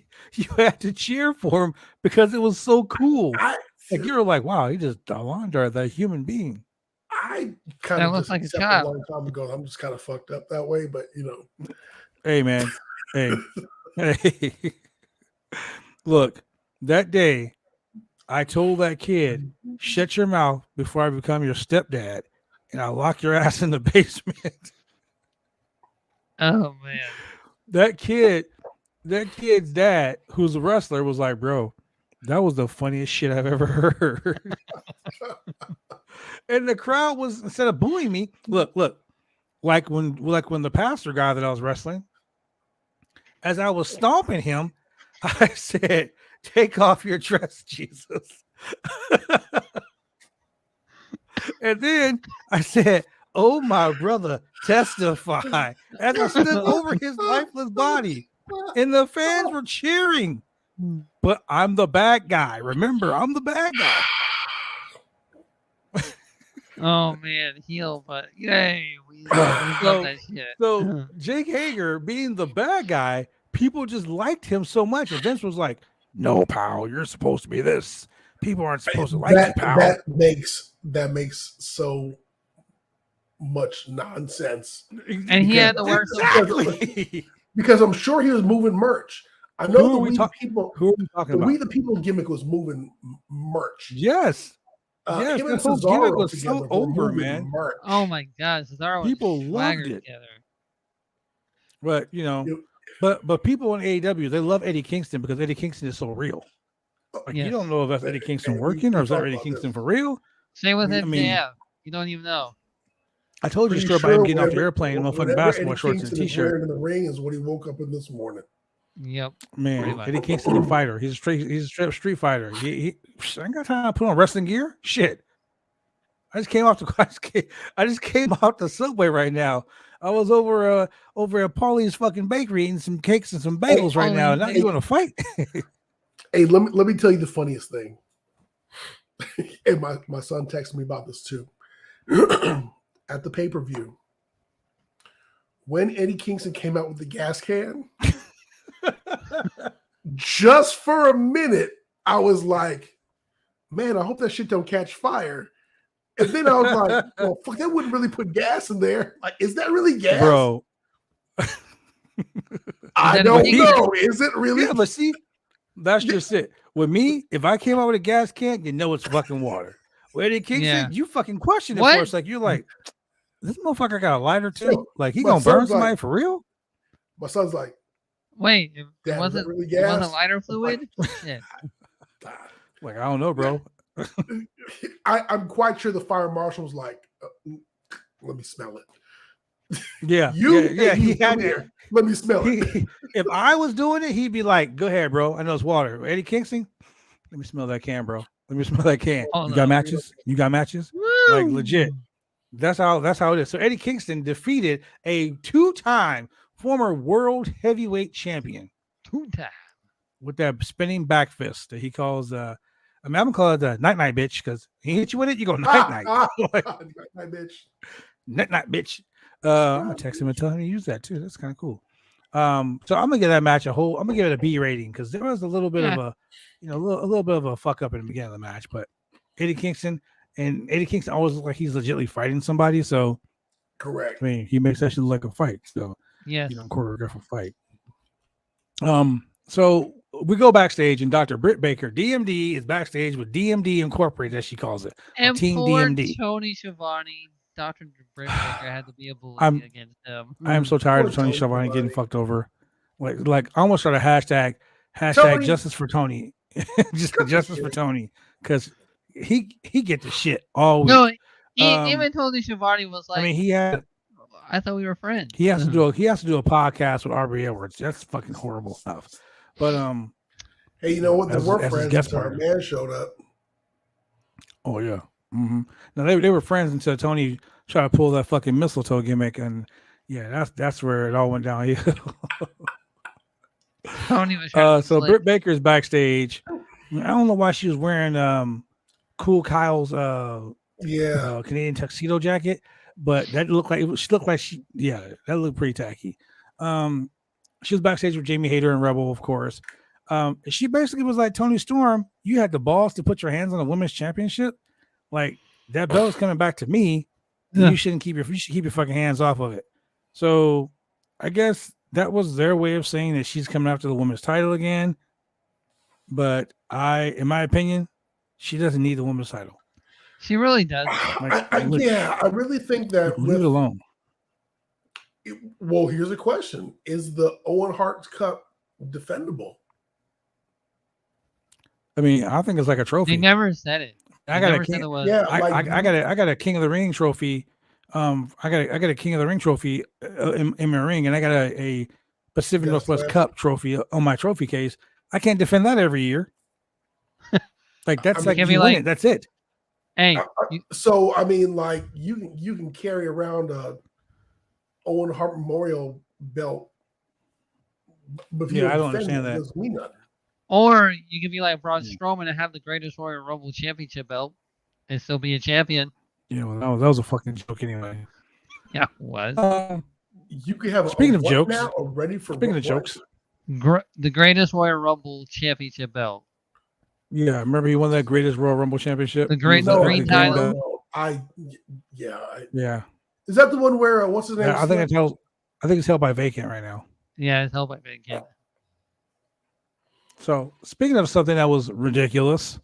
had to cheer for him because it was so cool. Like you were like, wow, he just laundered that human being. I kind of looks like a a child. long time ago. I'm just kind of fucked up that way, but you know. Hey man. Hey. Look, that day I told that kid, shut your mouth before I become your stepdad, and I'll lock your ass in the basement. Oh man. That kid's dad, who's a wrestler, was like, bro, that was the funniest shit I've ever heard. And the crowd was, instead of booing me, look, like when the pastor guy that I was wrestling, as I was stomping him, I said, take off your dress, Jesus. And then I said, oh, my brother, testify. As I stood over his lifeless body, and the fans were cheering. But I'm the bad guy. Remember, I'm the bad guy. Oh man, heel, but yay, we love that shit. So Jake Hager being the bad guy, people just liked him so much. And Vince was like, no, pal, you're supposed to be this. People aren't supposed to like you, pal. That makes so much nonsense. And he had to work exactly. Because I'm sure he was moving merch. I know the We the People gimmick was moving merch. Yes. Yes, the whole gimmick was so over, man. Merch. Oh my God, Cesaro people loved it. Together. But you know, but people in AEW, they love Eddie Kingston because Eddie Kingston is so real. Like you don't know if that's Eddie Kingston working or is that Eddie Kingston for real. Same with him. Yeah, you don't even know. I told you a story about him getting off the airplane in motherfucking basketball shorts and t-shirt. In the ring is what he woke up in this morning. Yep, man. Eddie Kingston's a fighter. He's a straight street fighter. I ain't got time to put on wrestling gear. Shit. I just came out the subway right now. I was over at Paulie's fucking bakery eating some cakes and some bagels right now. Now you want to fight? Hey, let me tell you the funniest thing. And my son texted me about this too. At the pay-per-view, when Eddie Kingston came out with the gas can, just for a minute, I was like, man, I hope that shit don't catch fire. And then I was like, well, fuck, that wouldn't really put gas in there. Like, is that really gas? Bro. I don't know. Is it really? Yeah, but see, that's just it. With me, if I came out with a gas can, you know it's fucking water. With Eddie Kingston, you fucking question it What? first. Like, you're like, this motherfucker got a lighter too? So, Like, he my gonna burn son's somebody like- for real? My son's like, Wait, it Dad, is wasn't that really it wasn't gas? lighter fluid? Shit. Like, I don't know, bro. I'm quite sure the fire marshal was like, let me smell it. Yeah. Yeah, He had come it. here. Let me smell it. If I was doing it, he'd be like, go ahead, bro. I know it's water. Eddie Kingston, let me smell that can, bro. Let me smell that can. Oh, You no. got matches? You got matches? Like, Woo! legit. That's how it is. So Eddie Kingston defeated a 2-time former world heavyweight champion 2 times. with that spinning back fist that he calls I'm gonna call it the night bitch, because he hit you with it, you go night. Like, Night, bitch. night bitch. I'm gonna text him and tell him to use that too. That's kind of cool. So I'm gonna give that match I'm gonna give it a B rating, because there was a little bit of a a little bit of a fuck up in the beginning of the match, but Eddie Kingston always looks like he's legitimately fighting somebody. So Correct. I mean, he makes that shit look like a fight. So Yes. choreograph a fight. So we go backstage, and Dr. Britt Baker, DMD, is backstage with DMD Incorporated, as she calls it. And Team poor DMD. Tony Schiavone, Dr. Britt Baker had to be a bully I'm- against him. I am so tired of Poor Tony Tony Schiavone getting Schiavone. fucked over. Like I almost started hashtag Tony. justice for Tony. Just justice for Tony, because he get the shit all week. No, Um, even Tony Schiavone was like, I mean, I thought we were friends. he has to do a podcast with Aubrey Edwards. That's fucking horrible stuff. But Hey, you know what? They As- were as his friends guest until our partner. man showed up. oh yeah. Now they were friends until Tony tried to pull that fucking mistletoe gimmick, and yeah, that's where it all went downhill. Tony was trying to So slip. Britt Baker's backstage. I don't know why she was wearing Cool Kyle's Yeah. Canadian tuxedo jacket, but that looked like that looked pretty tacky. She was backstage with Jamie Hayter and Rebel, of course. She basically was like, Tony Storm, you had the balls to put your hands on a women's championship. Like, that belt is coming back to me. Yeah. You should keep your fucking hands off of it. So I guess that was their way of saying that she's coming after the women's title again. But in my opinion, she doesn't need the women's title. She really does. Like, I really think that leave it alone. Well, here's a question: is the Owen Hart Cup defendable? I mean, I think it's like a trophy. They never said it. I They got never a said king. it was. Yeah, I got a King of the Ring trophy. I got a King of the Ring trophy in my ring, and I got a Pacific Yes, Northwest right. Cup trophy on my trophy case. I can't defend that every year. Like that's I mean, like can't you be win like- it. That's it. Hey, So I mean, like you can carry around a Owen Hart Memorial belt, but if you Yeah, I don't defend understand it, that. it doesn't mean nothing. or you could be like Braun Strowman and have the greatest Royal Rumble championship belt and still be a champion. Yeah, well, that was a fucking joke anyway. Yeah, it was. You could have. Speaking a of what jokes, now? A ready for speaking what of jokes, The greatest Royal Rumble championship belt. yeah, remember he won that greatest Royal Rumble championship. The great- It was the a green green title. belt. Yeah, Is that the one where what's his name? I think it's held by vacant right now. Yeah, it's held by Big Kid. So speaking of something that was ridiculous,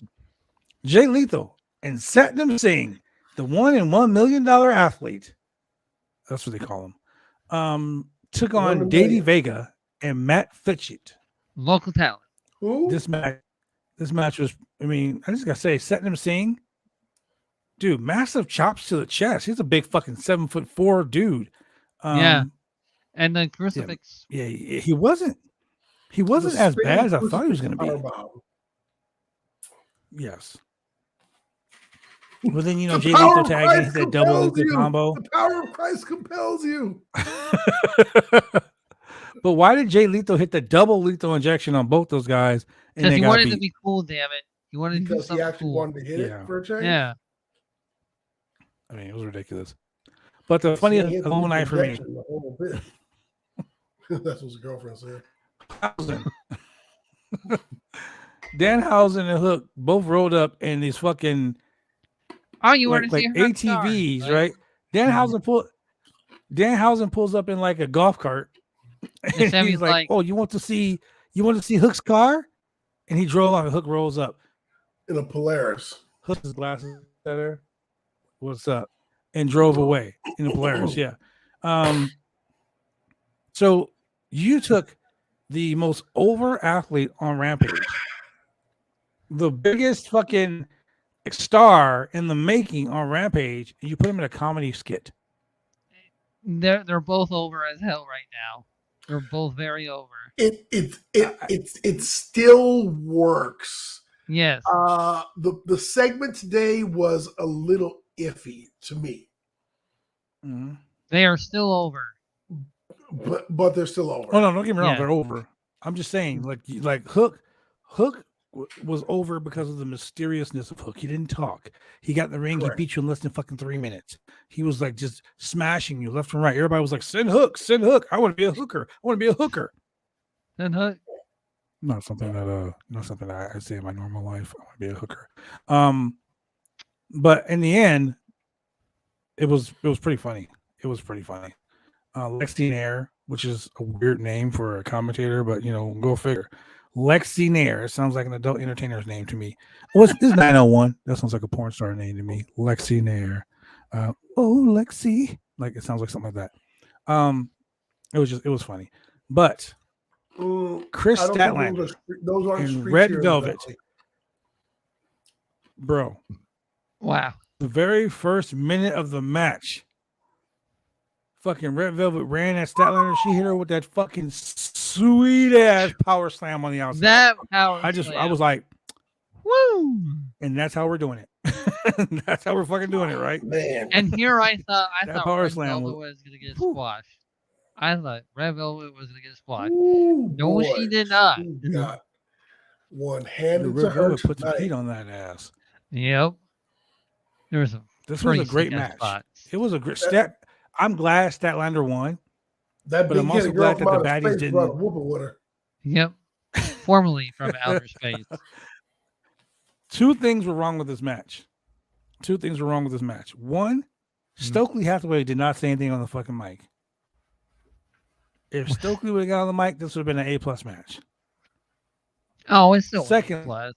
Jay Lethal and Satnam Singh, the $1 in $1 million athlete, that's what they call him, took $1 on million. Davey Vega and Matt Fitchett. Local talent. Who? This match was, I mean, I just gotta say, Satnam Singh, dude, massive chops to the chest. He's a big fucking 7'4" dude. Yeah. And the crucifix. Yeah, he wasn't as bad as I thought he was gonna be. Yes. Well, then, you know, Jay Lethal tagged in, he said double lethal combo. The power of Christ compels you. But why did Jay Lethal hit the double lethal injection on both those guys? And Because they he got wanted beat? to be cool, damn it. He wanted to do Because he something actually cool. wanted to hit Yeah. it for a change. Yeah. I mean, it was ridiculous. But the He funniest hit the whole night for me, injection the whole bit. That's what his girlfriend said. Danhausen and Hook both rolled up in these fucking you want like to see Hook's car, ATVs, right? Danhausen pulls up in like a golf cart, and he's like, "Oh, you want to see Hook's car?" And he drove off, and Hook rolls up in a Polaris. Hook's glasses at her. What's up? And drove away in a Polaris. Yeah. So you took the most over athlete on Rampage, the biggest fucking star in the making on Rampage, and you put him in a comedy skit. They're both over as hell right now. They're both very over. It still works. Yes. The segment today was a little iffy to me. Mm-hmm. They are still over. But they're still over. Oh no, don't get me wrong, they're over. I'm just saying, like Hook was over because of the mysteriousness of Hook. He didn't talk. He got in the ring. Correct. He beat you in less than fucking 3 minutes. He was like just smashing you left and right. Everybody was like, send Hook. I want to be a hooker. Send Hook. Not something that I say in my normal life. I want to be a hooker. But in the end, it was pretty funny. It was pretty funny. Lexi Nair, which is a weird name for a commentator, but go figure. Lexi Nair. It sounds like an adult entertainer's name to me. What's this 901? That sounds like a porn star name to me. Lexi Nair. Oh, Lexi. Like it sounds like something like that. It was funny. But Chris Statlander those aren't in Red Velvet. Bro. Wow. The very first minute of the match, fucking Red Velvet ran at Statlander. She hit her with that fucking sweet ass power slam on the outside. That power slam. I was like, woo! And that's how we're doing it. That's how we're fucking doing it, right? Man. And here I thought power Red slam Velvet was gonna get squashed. I thought Red Velvet was gonna get squashed. Ooh, no, boy. she did not. She got one handed Red to her. Velvet put the heat on that ass. Yep. There was This was a great match. Spots. It was a great stat. I'm glad Statlander won. But I'm also glad that the baddies didn't. With her. Yep. Formerly from outer space. Two things were wrong with this match. One, Stokely Hathaway did not say anything on the fucking mic. If Stokely would have got on the mic, this would have been an A+ match. Oh, it's still second. A+.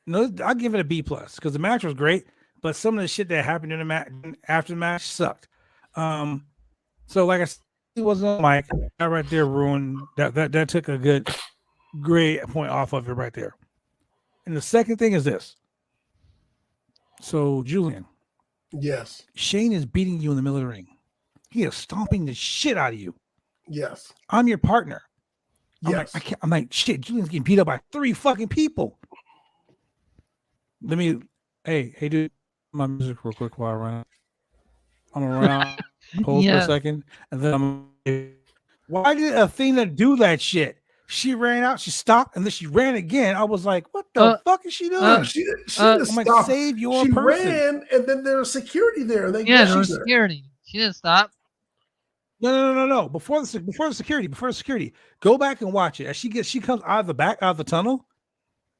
No, I'll give it a B+ because the match was great, but some of the shit that happened in the match after the match sucked. So like I said, he wasn't on the mic. That right there ruined that took a good great point off of it right there. And the second thing is this. So Julian. Yes. Shane is beating you in the middle of the ring. He is stomping the shit out of you. Yes. I'm your partner. Yes. I'm like, shit, Julian's getting beat up by 3 fucking people. Hey, dude, my music real quick while I run out. I'm gonna run out, pause for a second, and then why did Athena do that shit? She ran out, she stopped, and then she ran again. I was like, what the fuck is she doing? She I'm like, save your person. She ran, and then there was security there. There was security. She didn't stop. No. Before the security, go back and watch it. As she comes out of the tunnel.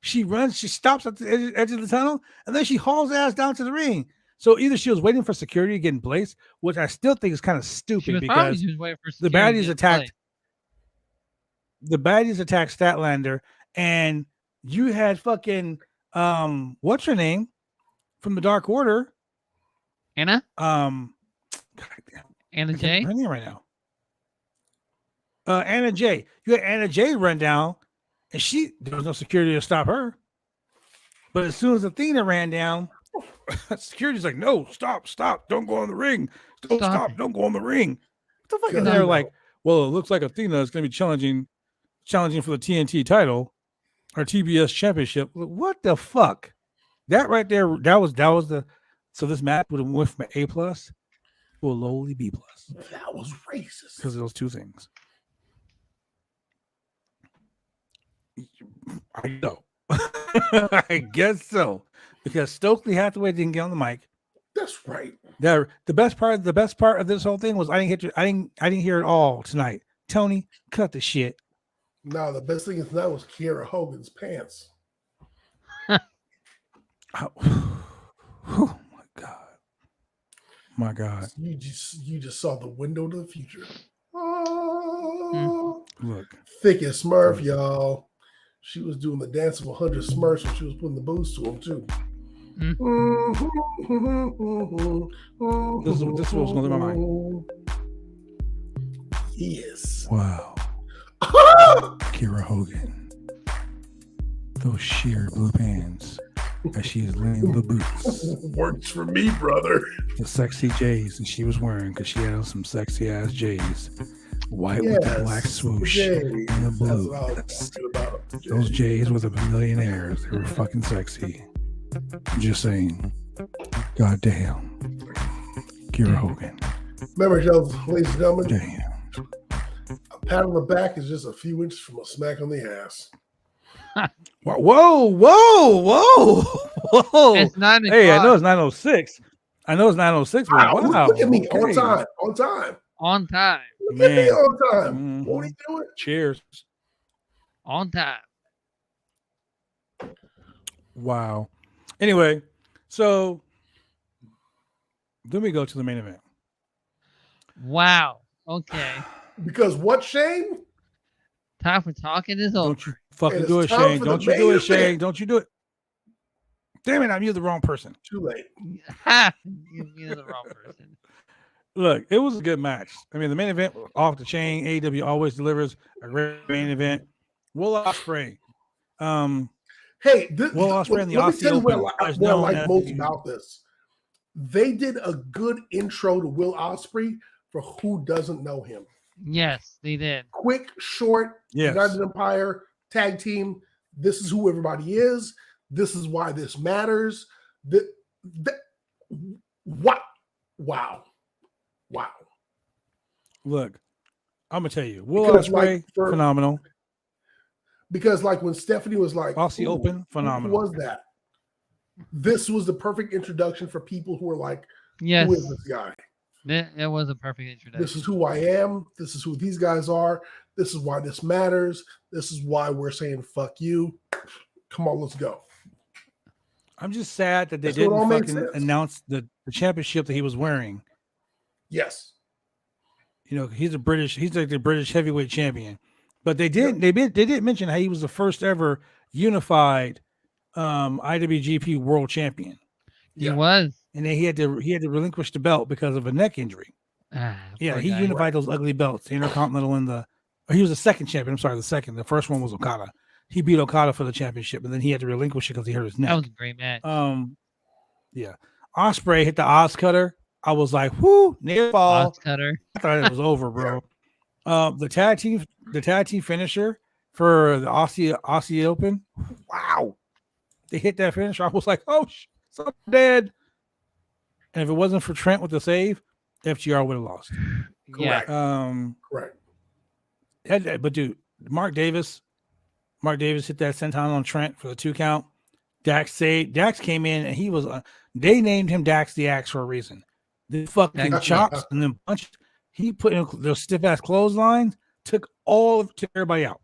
She runs, she stops at the edge of the tunnel, and then she hauls ass down to the ring. So either she was waiting for security to get in place, which I still think is kind of stupid because the baddies attacked Statlander, and you had fucking what's her name from the Dark Order? Anna? Anna Jay? Her name right now. Anna Jay. You had Anna Jay run down. And there was no security to stop her. But as soon as Athena ran down, security's like, no, stop, don't go on the ring. Don't go on the ring. What the fuck? And they're like, well, it looks like Athena is going to be challenging for the TNT title or TBS championship. What the fuck? That right there, that was so this match would have went from an A+ to a lowly B+. That was racist. Because of those two things. I know. I guess so. Because Stokely Hathaway didn't get on the mic. That's right. The best part of this whole thing was I didn't hear it all tonight. Tony, cut the shit. No, the best thing is now was Kiera Hogan's pants. Oh my God. My God. You just saw the window to the future. Look. Thick as Smurf, y'all. She was doing the dance of 100 Smurfs and she was putting the boots to them too. This is what was going through my mind. Yes. Wow. Kiera Hogan. Those sheer blue pants as she is laying the boots. Works for me, brother. The sexy J's that she was wearing because she had some sexy ass J's. White with the black swoosh and the blue. Those J's were the millionaires. They were fucking sexy. I'm just saying. God damn. Kiera Hogan. Remember, ladies and gentlemen, damn. A pat on the back is just a few inches from a smack on the ass. Whoa. It's 9 Hey, I know it's 9:06. But wow. Look at me. Okay. On time. Look Man. at me on time. Won't he do it? Cheers. On time. Wow. Anyway, so then we go to the main event. Wow. Okay. Because what, Shane? Time for talking is over. Don't you fucking do it, Shane. Don't you do it, Shane. Don't you do it. Damn it, I'm you the wrong person. Too late. You're the wrong person. Look, it was a good match. I mean, the main event was off the chain. AEW always delivers a great main event. Will Ospreay. Hey, Will Ospreay and the let me tell you Aussie what I like most about this. They did a good intro to Will Ospreay for who doesn't know him. Yes, they did. Quick, short, United Empire, tag team. This is who everybody is. This is why this matters. Wow. Look, I'm going to tell you. Will Ospreay, phenomenal. Because like when Stephanie was like, Aussie Open, phenomenal. Who was that? This was the perfect introduction for people who are like, yes. Who is this guy? It was a perfect introduction. This is who I am. This is who these guys are. This is why this matters. This is why we're saying fuck you. Come on, let's go. I'm just sad that they didn't fucking announce the championship that he was wearing. Yes. You know, he's like the British heavyweight champion. But they did mention how he was the first ever unified IWGP world champion. He was. And then he had to relinquish the belt because of a neck injury. He unified those ugly belts, the Intercontinental and he was the second champion. I'm sorry, the second. The first one was Okada. He beat Okada for the championship, and then he had to relinquish it because he hurt his neck. That was a great match. Yeah. Ospreay hit the Oz Cutter. I was like, whoo, near fall. Oz Cutter. I thought it was over, bro. The tag team finisher for the Aussie Open. Wow. They hit that finisher. I was like, oh, so I'm dead. And if it wasn't for Trent with the save, FTR would have lost. Correct. Correct. But dude, Mark Davis hit that senton on Trent for the 2 count. Dax came in and he was they named him Dax the Axe for a reason. The fucking chops and then punched. He put in those stiff ass clotheslines, took everybody out.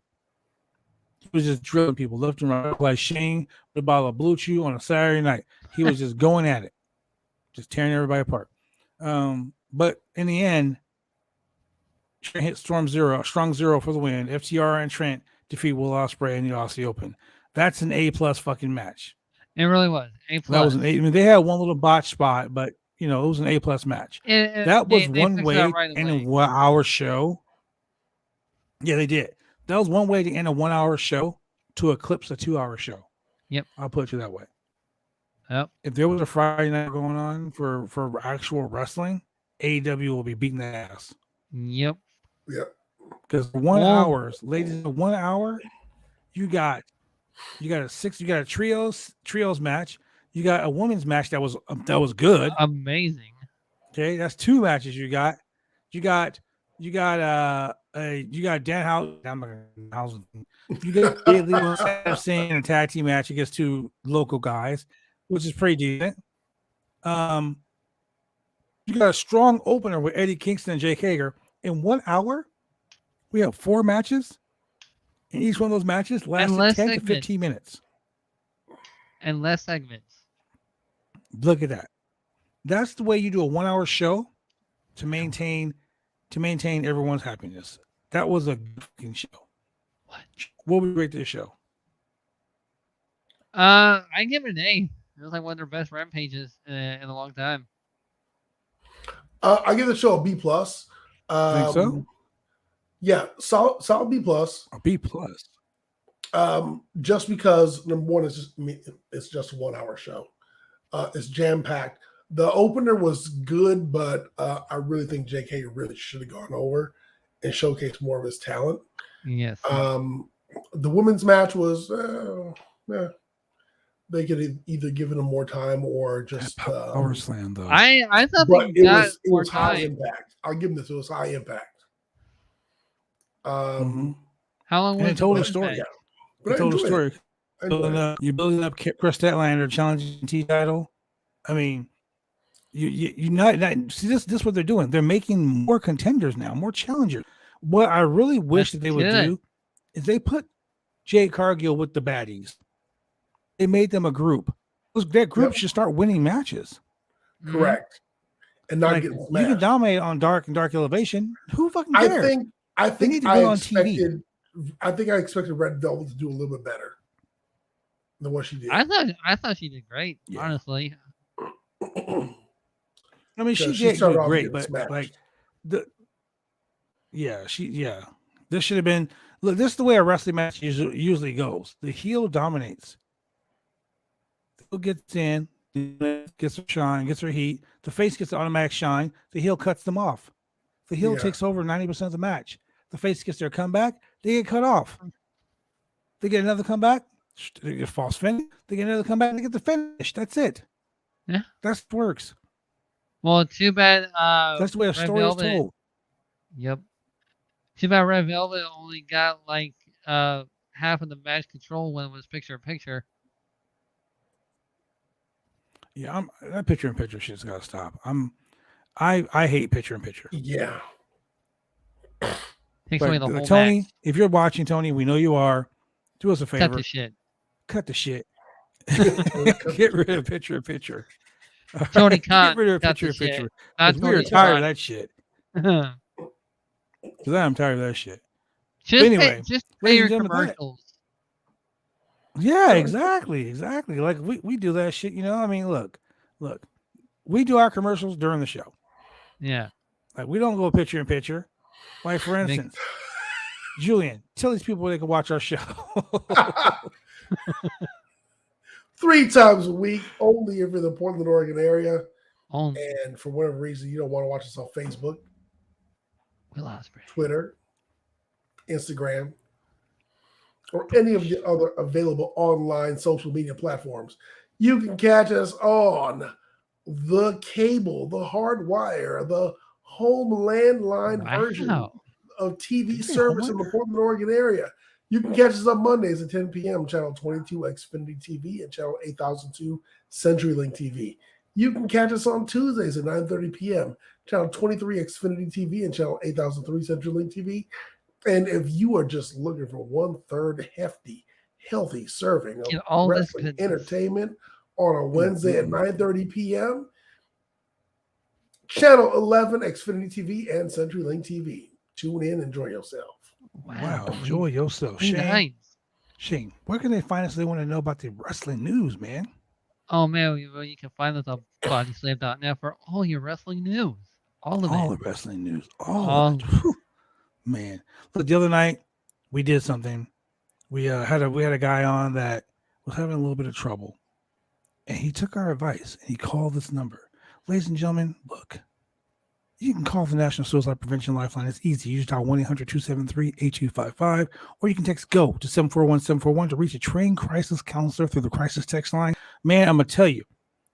He was just drilling people left and right, like Shane with a bottle of Blue Chew on a Saturday night. He was just going at it, just tearing everybody apart. But in the end, Trent hit strong zero for the win. FTR and Trent defeat Will Ospreay in the Aussie Open. That's an A+ fucking match. It really was A+. That was an A. I mean, they had one little botch spot, but you know, it was an A+ match. That was one way to end a 1 hour show. Yeah, they did. That was one way to end a 1 hour show to eclipse a 2 hour show. Yep. I'll put it that way. Yep. If there was a Friday night going on for actual wrestling, AEW will be beating that ass. Yep. Yep. Because 1 hour, ladies, 1 hour, you got a trios match. You got a women's match that was good. Amazing. Okay, that's 2 matches you got. You got Danhausen. You got Bailey saying a tag team match against 2 local guys, which is pretty decent. You got a strong opener with Eddie Kingston and Jake Hager. In 1 hour, we have 4 matches. And each one of those matches lasted 10 to 15 minutes. And less segments. Look at that. That's the way you do a 1 hour show to maintain everyone's happiness. That was a fucking show. What would we rate this show? I give it an A. It was like one of their best rampages in a long time. I give the show a B plus. Think so? Yeah, solid B plus. A B plus. Just because number one it's just a 1 hour show. It's jam packed. The opener was good, but I really think JK really should have gone over and showcased more of his talent. Yes. The women's match was they could either given him more time or just power slam though. I thought they got more time. High impact. I'll give him this. It was high impact. How long was it told a story? Yeah. It told a story. You're building up Chris Statlander challenging T title. I mean, you not see this is what they're doing. They're making more contenders now, more challengers. What I really wish that they would do is they put Jade Cargill with the baddies. They made them a group. That group should start winning matches. Correct. And not like, getting you smashed. can dominate on dark and dark elevation. Who fucking cares? I They think need to go on TV. I think I expected Red Velvet to do a little bit better than what she did. I thought she did great, honestly. I mean, she did do great, but like this should have been. Look, this is the way a wrestling match usually goes. The heel dominates. The heel gets in, gets her shine, gets her heat. The face gets the automatic shine. The heel cuts them off. The heel takes over 90% of the match. The face gets their comeback. They get cut off. They get another comeback. They get a false finish. They get another comeback. They get the finish. That's it. Yeah, that works. Well, too bad. That's the way a story is told. Yep. Too bad Red Velvet only got like half of the match control when it was picture in picture. Yeah, that picture in picture shit's got to stop. I hate picture in picture. Yeah. Takes away the whole Tony, match. if you're watching, Tony, we know you are. Do us a favor. Cut the shit. Cut the shit. Get rid of picture in picture. Tony Khan. Get rid of picture in picture. We're tired of that shit. Because I'm tired of that shit. Just anyway, just pay your commercials. Yeah, exactly. Like we do that shit, you know. I mean, look, we do our commercials during the show. Yeah. Like we don't go picture in picture. Like for instance, Julian, tell these people where they can watch our show. 3 times a week, only if you're in the Portland, Oregon area. Only. And for whatever reason, you don't want to watch us on Facebook, Twitter, Instagram, or any of the other available online social media platforms. You can catch us on the cable, the hardwire, the home landline version of TV service in the Portland, Oregon area. You can catch us on Mondays at 10 p.m., channel 22 Xfinity TV and channel 8002 CenturyLink TV. You can catch us on Tuesdays at 9:30 p.m., channel 23 Xfinity TV and channel 8003 CenturyLink TV. And if you are just looking for 1/3 hefty, healthy serving of wrestling entertainment on a Wednesday at 9:30 p.m., channel 11 Xfinity TV and CenturyLink TV. Tune in, enjoy yourself. Wow, enjoy yourself, Shane. Where can they find us if they want to know about the wrestling news, man? Oh man, you can find us on bodyslam.net for all your wrestling news. All of it. All the wrestling news. Man. Look, the other night we did something. We had a guy on that was having a little bit of trouble. And he took our advice and he called this number. Ladies and gentlemen, look. You can call the National Suicide Prevention Lifeline. It's easy. You just dial 1-800-273-8255, or you can text GO to 741-741 to reach a trained crisis counselor through the crisis text line. Man, I'm going to tell you,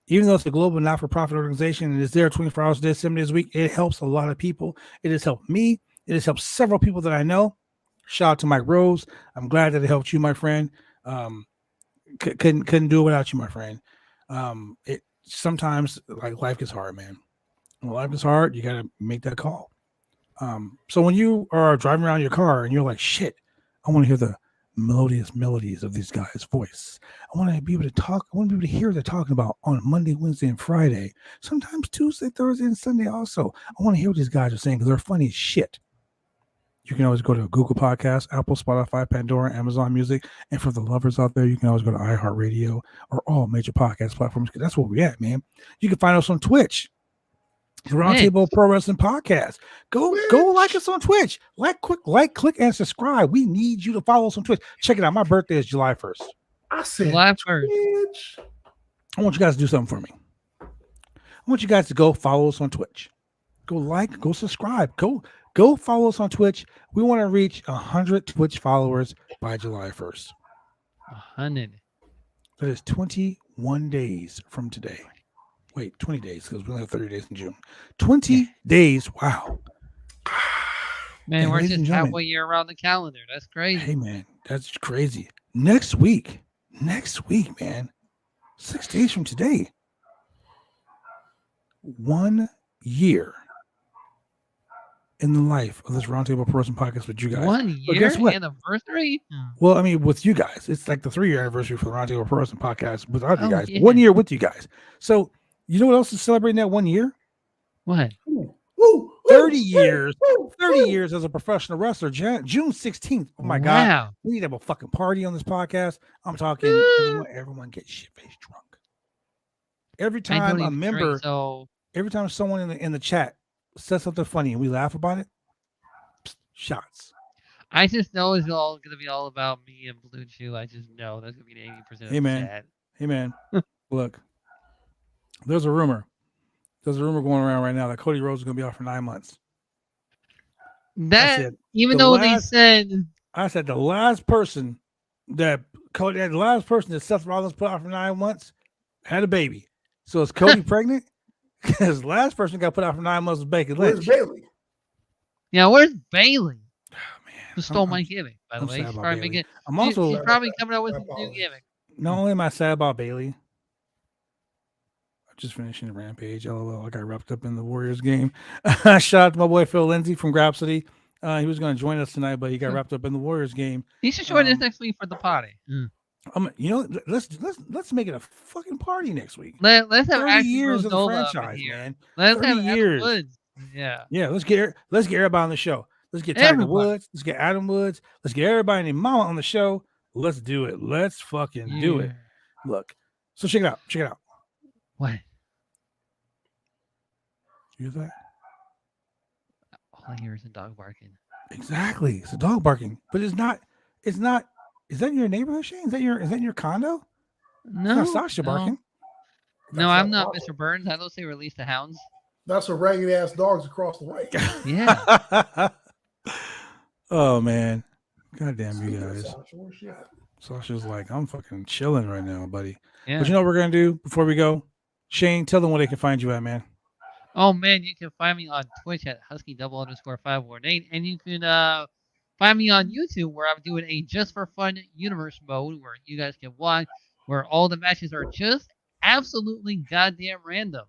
even though it's a global not-for-profit organization and it's there 24 hours a day, 7 days a week, it helps a lot of people. It has helped me. It has helped several people that I know. Shout out to Mike Rose. I'm glad that it helped you, my friend. Couldn't do it without you, my friend. It sometimes, like, life gets hard, man. When life is hard, you got to make that call. So when you are driving around your car and you're like, shit, I want to hear the melodious melodies of these guys' voice. I want to be able to talk. I want to be able to hear what they're talking about on Monday, Wednesday, and Friday. Sometimes Tuesday, Thursday, and Sunday also. I want to hear what these guys are saying because they're funny as shit. You can always go to Google Podcasts, Apple, Spotify, Pandora, Amazon Music. And for the lovers out there, you can always go to iHeartRadio or all major podcast platforms because that's where we're at, man. You can find us on Twitch. The Roundtable Pro Wrestling Podcast. Go like us on Twitch. Click, and subscribe. We need you to follow us on Twitch. Check it out. My birthday is July 1st. I said July 1st. I want you guys to do something for me. I want you guys to go follow us on Twitch. Go subscribe. Go follow us on Twitch. We want to reach 100 Twitch followers by July 1st. 100. That is 21 days from today. Wait, 20 days because we only have 30 days in June. 20 days. Wow. Man, we're just halfway year around the calendar. That's crazy. Hey, man, that's crazy. Next week, man. 6 days from today. 1 year in the life of this Roundtable Pro Wrestling Podcast with you guys. 1 year anniversary? Well, I mean, with you guys, it's like the 3-year anniversary for the Roundtable Pro Wrestling Podcast without you guys. Yeah. 1 year with you guys. So, you know what else is celebrating that 1 year? What? 30 years. 30 years as a professional wrestler. June 16th. Oh my God. We need to have a fucking party on this podcast. I'm talking everyone gets shit-faced drunk. Every time a member, every time someone in the chat says something funny and we laugh about it, shots. I just know it's all going to be all about me and Blue Chew. I just know that's going to be 80% of the chat. Hey, man. Look, there's a rumor. There's a rumor going around right now that Cody Rhodes is going to be out for 9 months. That, even though they said... I said the last person that Seth Rollins put out for 9 months had a baby. So is Cody pregnant? Because the last person got put out for 9 months was Becky Lynch. Where's Bailey? Yeah, where's Bailey? Oh, man. Who stole my gimmick, by the way. She's probably coming out with a new gimmick. Not only am I sad about Bailey, I'm just finishing the Rampage. LOL, I got wrapped up in the Warriors game. Shout out to my boy Phil Lindsay from Grapsody. He was going to join us tonight, but he got wrapped up in the Warriors game. He should join us next week for the party. Let's make it a fucking party next week. Let's have 30 years of the franchise, man. Let's have years. Adam Woods. Yeah. Let's get everybody on the show. Let's get Tiger Woods. Let's get Adam Woods. Let's get everybody named Mama on the show. Let's do it. Let's fucking do it. Look. So check it out. Check it out. What? You hear that? All I hear is a dog barking. Exactly. It's a dog barking. But it's not. Is that your neighborhood, Shane? Is that your condo? No. It's not Sasha barking. No, I'm not Mr. Burns. I don't say release the hounds. That's some ragged ass dogs across the way. Yeah. Oh man. God damn you guys. Sasha's like, I'm fucking chilling right now, buddy. Yeah. But you know what we're gonna do before we go? Shane, tell them where they can find you at, man. Oh man, you can find me on Twitch at Husky_518, and you can find me on YouTube where I'm doing a just for fun universe mode where you guys can watch, where all the matches are just absolutely goddamn random.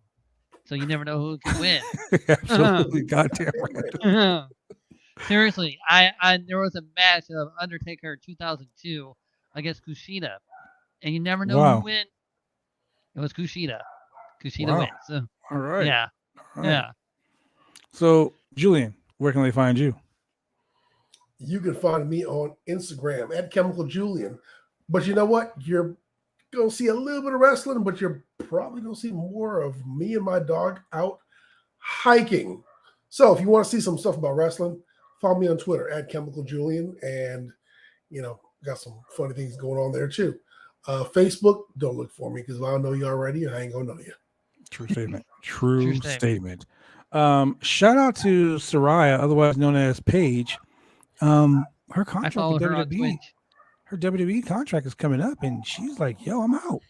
So you never know who can win. Absolutely goddamn random. Seriously, there was a match of Undertaker 2002 against Kushida, and you never know who wins. It was Kushida. Kushida wins. So, all right. Yeah. All right. Yeah. So, Julian, where can they find you? You can find me on Instagram at Chemical Julian. But you know what? You're going to see a little bit of wrestling, but you're probably going to see more of me and my dog out hiking. So if you want to see some stuff about wrestling, follow me on Twitter at Chemical Julian. And, got some funny things going on there too. Facebook, don't look for me because if I don't know you already, I ain't going to know you. True statement. True statement. Shout out to Soraya, otherwise known as Paige. Her contract with WWE, her WWE contract is coming up, and she's like, "Yo, I'm out."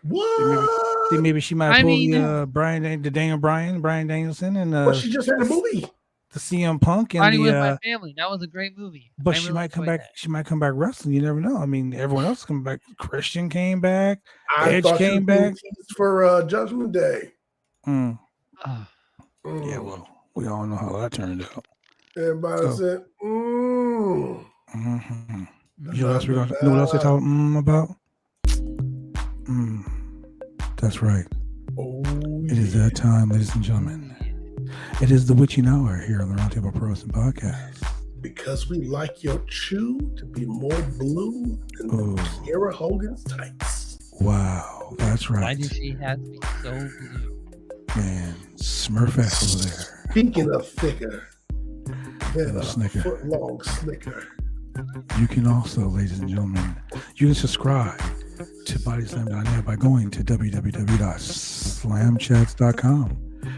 What? Maybe she might pull the Brian Danielson, and but she just had a movie, the CM Punk, and Fighting with My Family. That was a great movie. But she might come back. She might come back wrestling. You never know. I mean, everyone else coming back. Christian came back. Edge came back for Judgment Day. Yeah, well, we all know how that turned out. Everybody said, Mm-hmm. You know what else we're gonna? You know what else they're talking about? That's right. It is that time, ladies and gentlemen. It is the witching hour here on the Roundtable Pro Wrestling Podcast. Because we like your chew to be more blue than Kiera Hogan's tights. Wow, that's right. Why does she have to be so blue? Man, Smurfette over there. Speaking of thicker than a Snicker. foot-long snicker. You can also, ladies and gentlemen, you can subscribe to BodySlam.net by going to www.slamchats.com.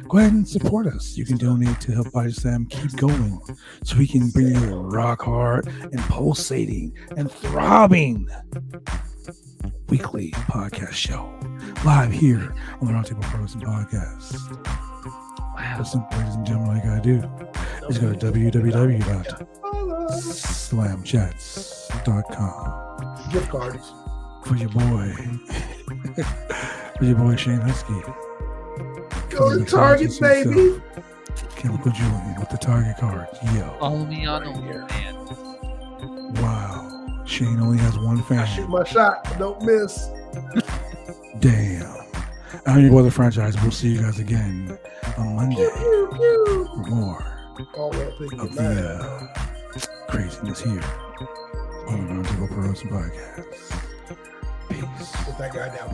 Go ahead and support us. You can donate to help Body Slam keep going so we can bring you a rock hard and pulsating and throbbing weekly podcast show live here on the Roundtable Pro Wrestling Podcast. Wow. Listen, ladies and gentlemen, all you gotta do is go to www.slamchats.com. Gift cards. For your boy. For your boy Shane Huskey. Go to Target, baby. Chemical Julian with the Target card. Yo. Follow me on OnlyFans. Wow. Shane only has one fan. I shoot my shot. Don't miss. Damn. I'm your boy, the franchise. We'll see you guys again on Monday for more of the craziness here on the Roundtable Pro Wrestling Podcast. Peace. Put that guy down.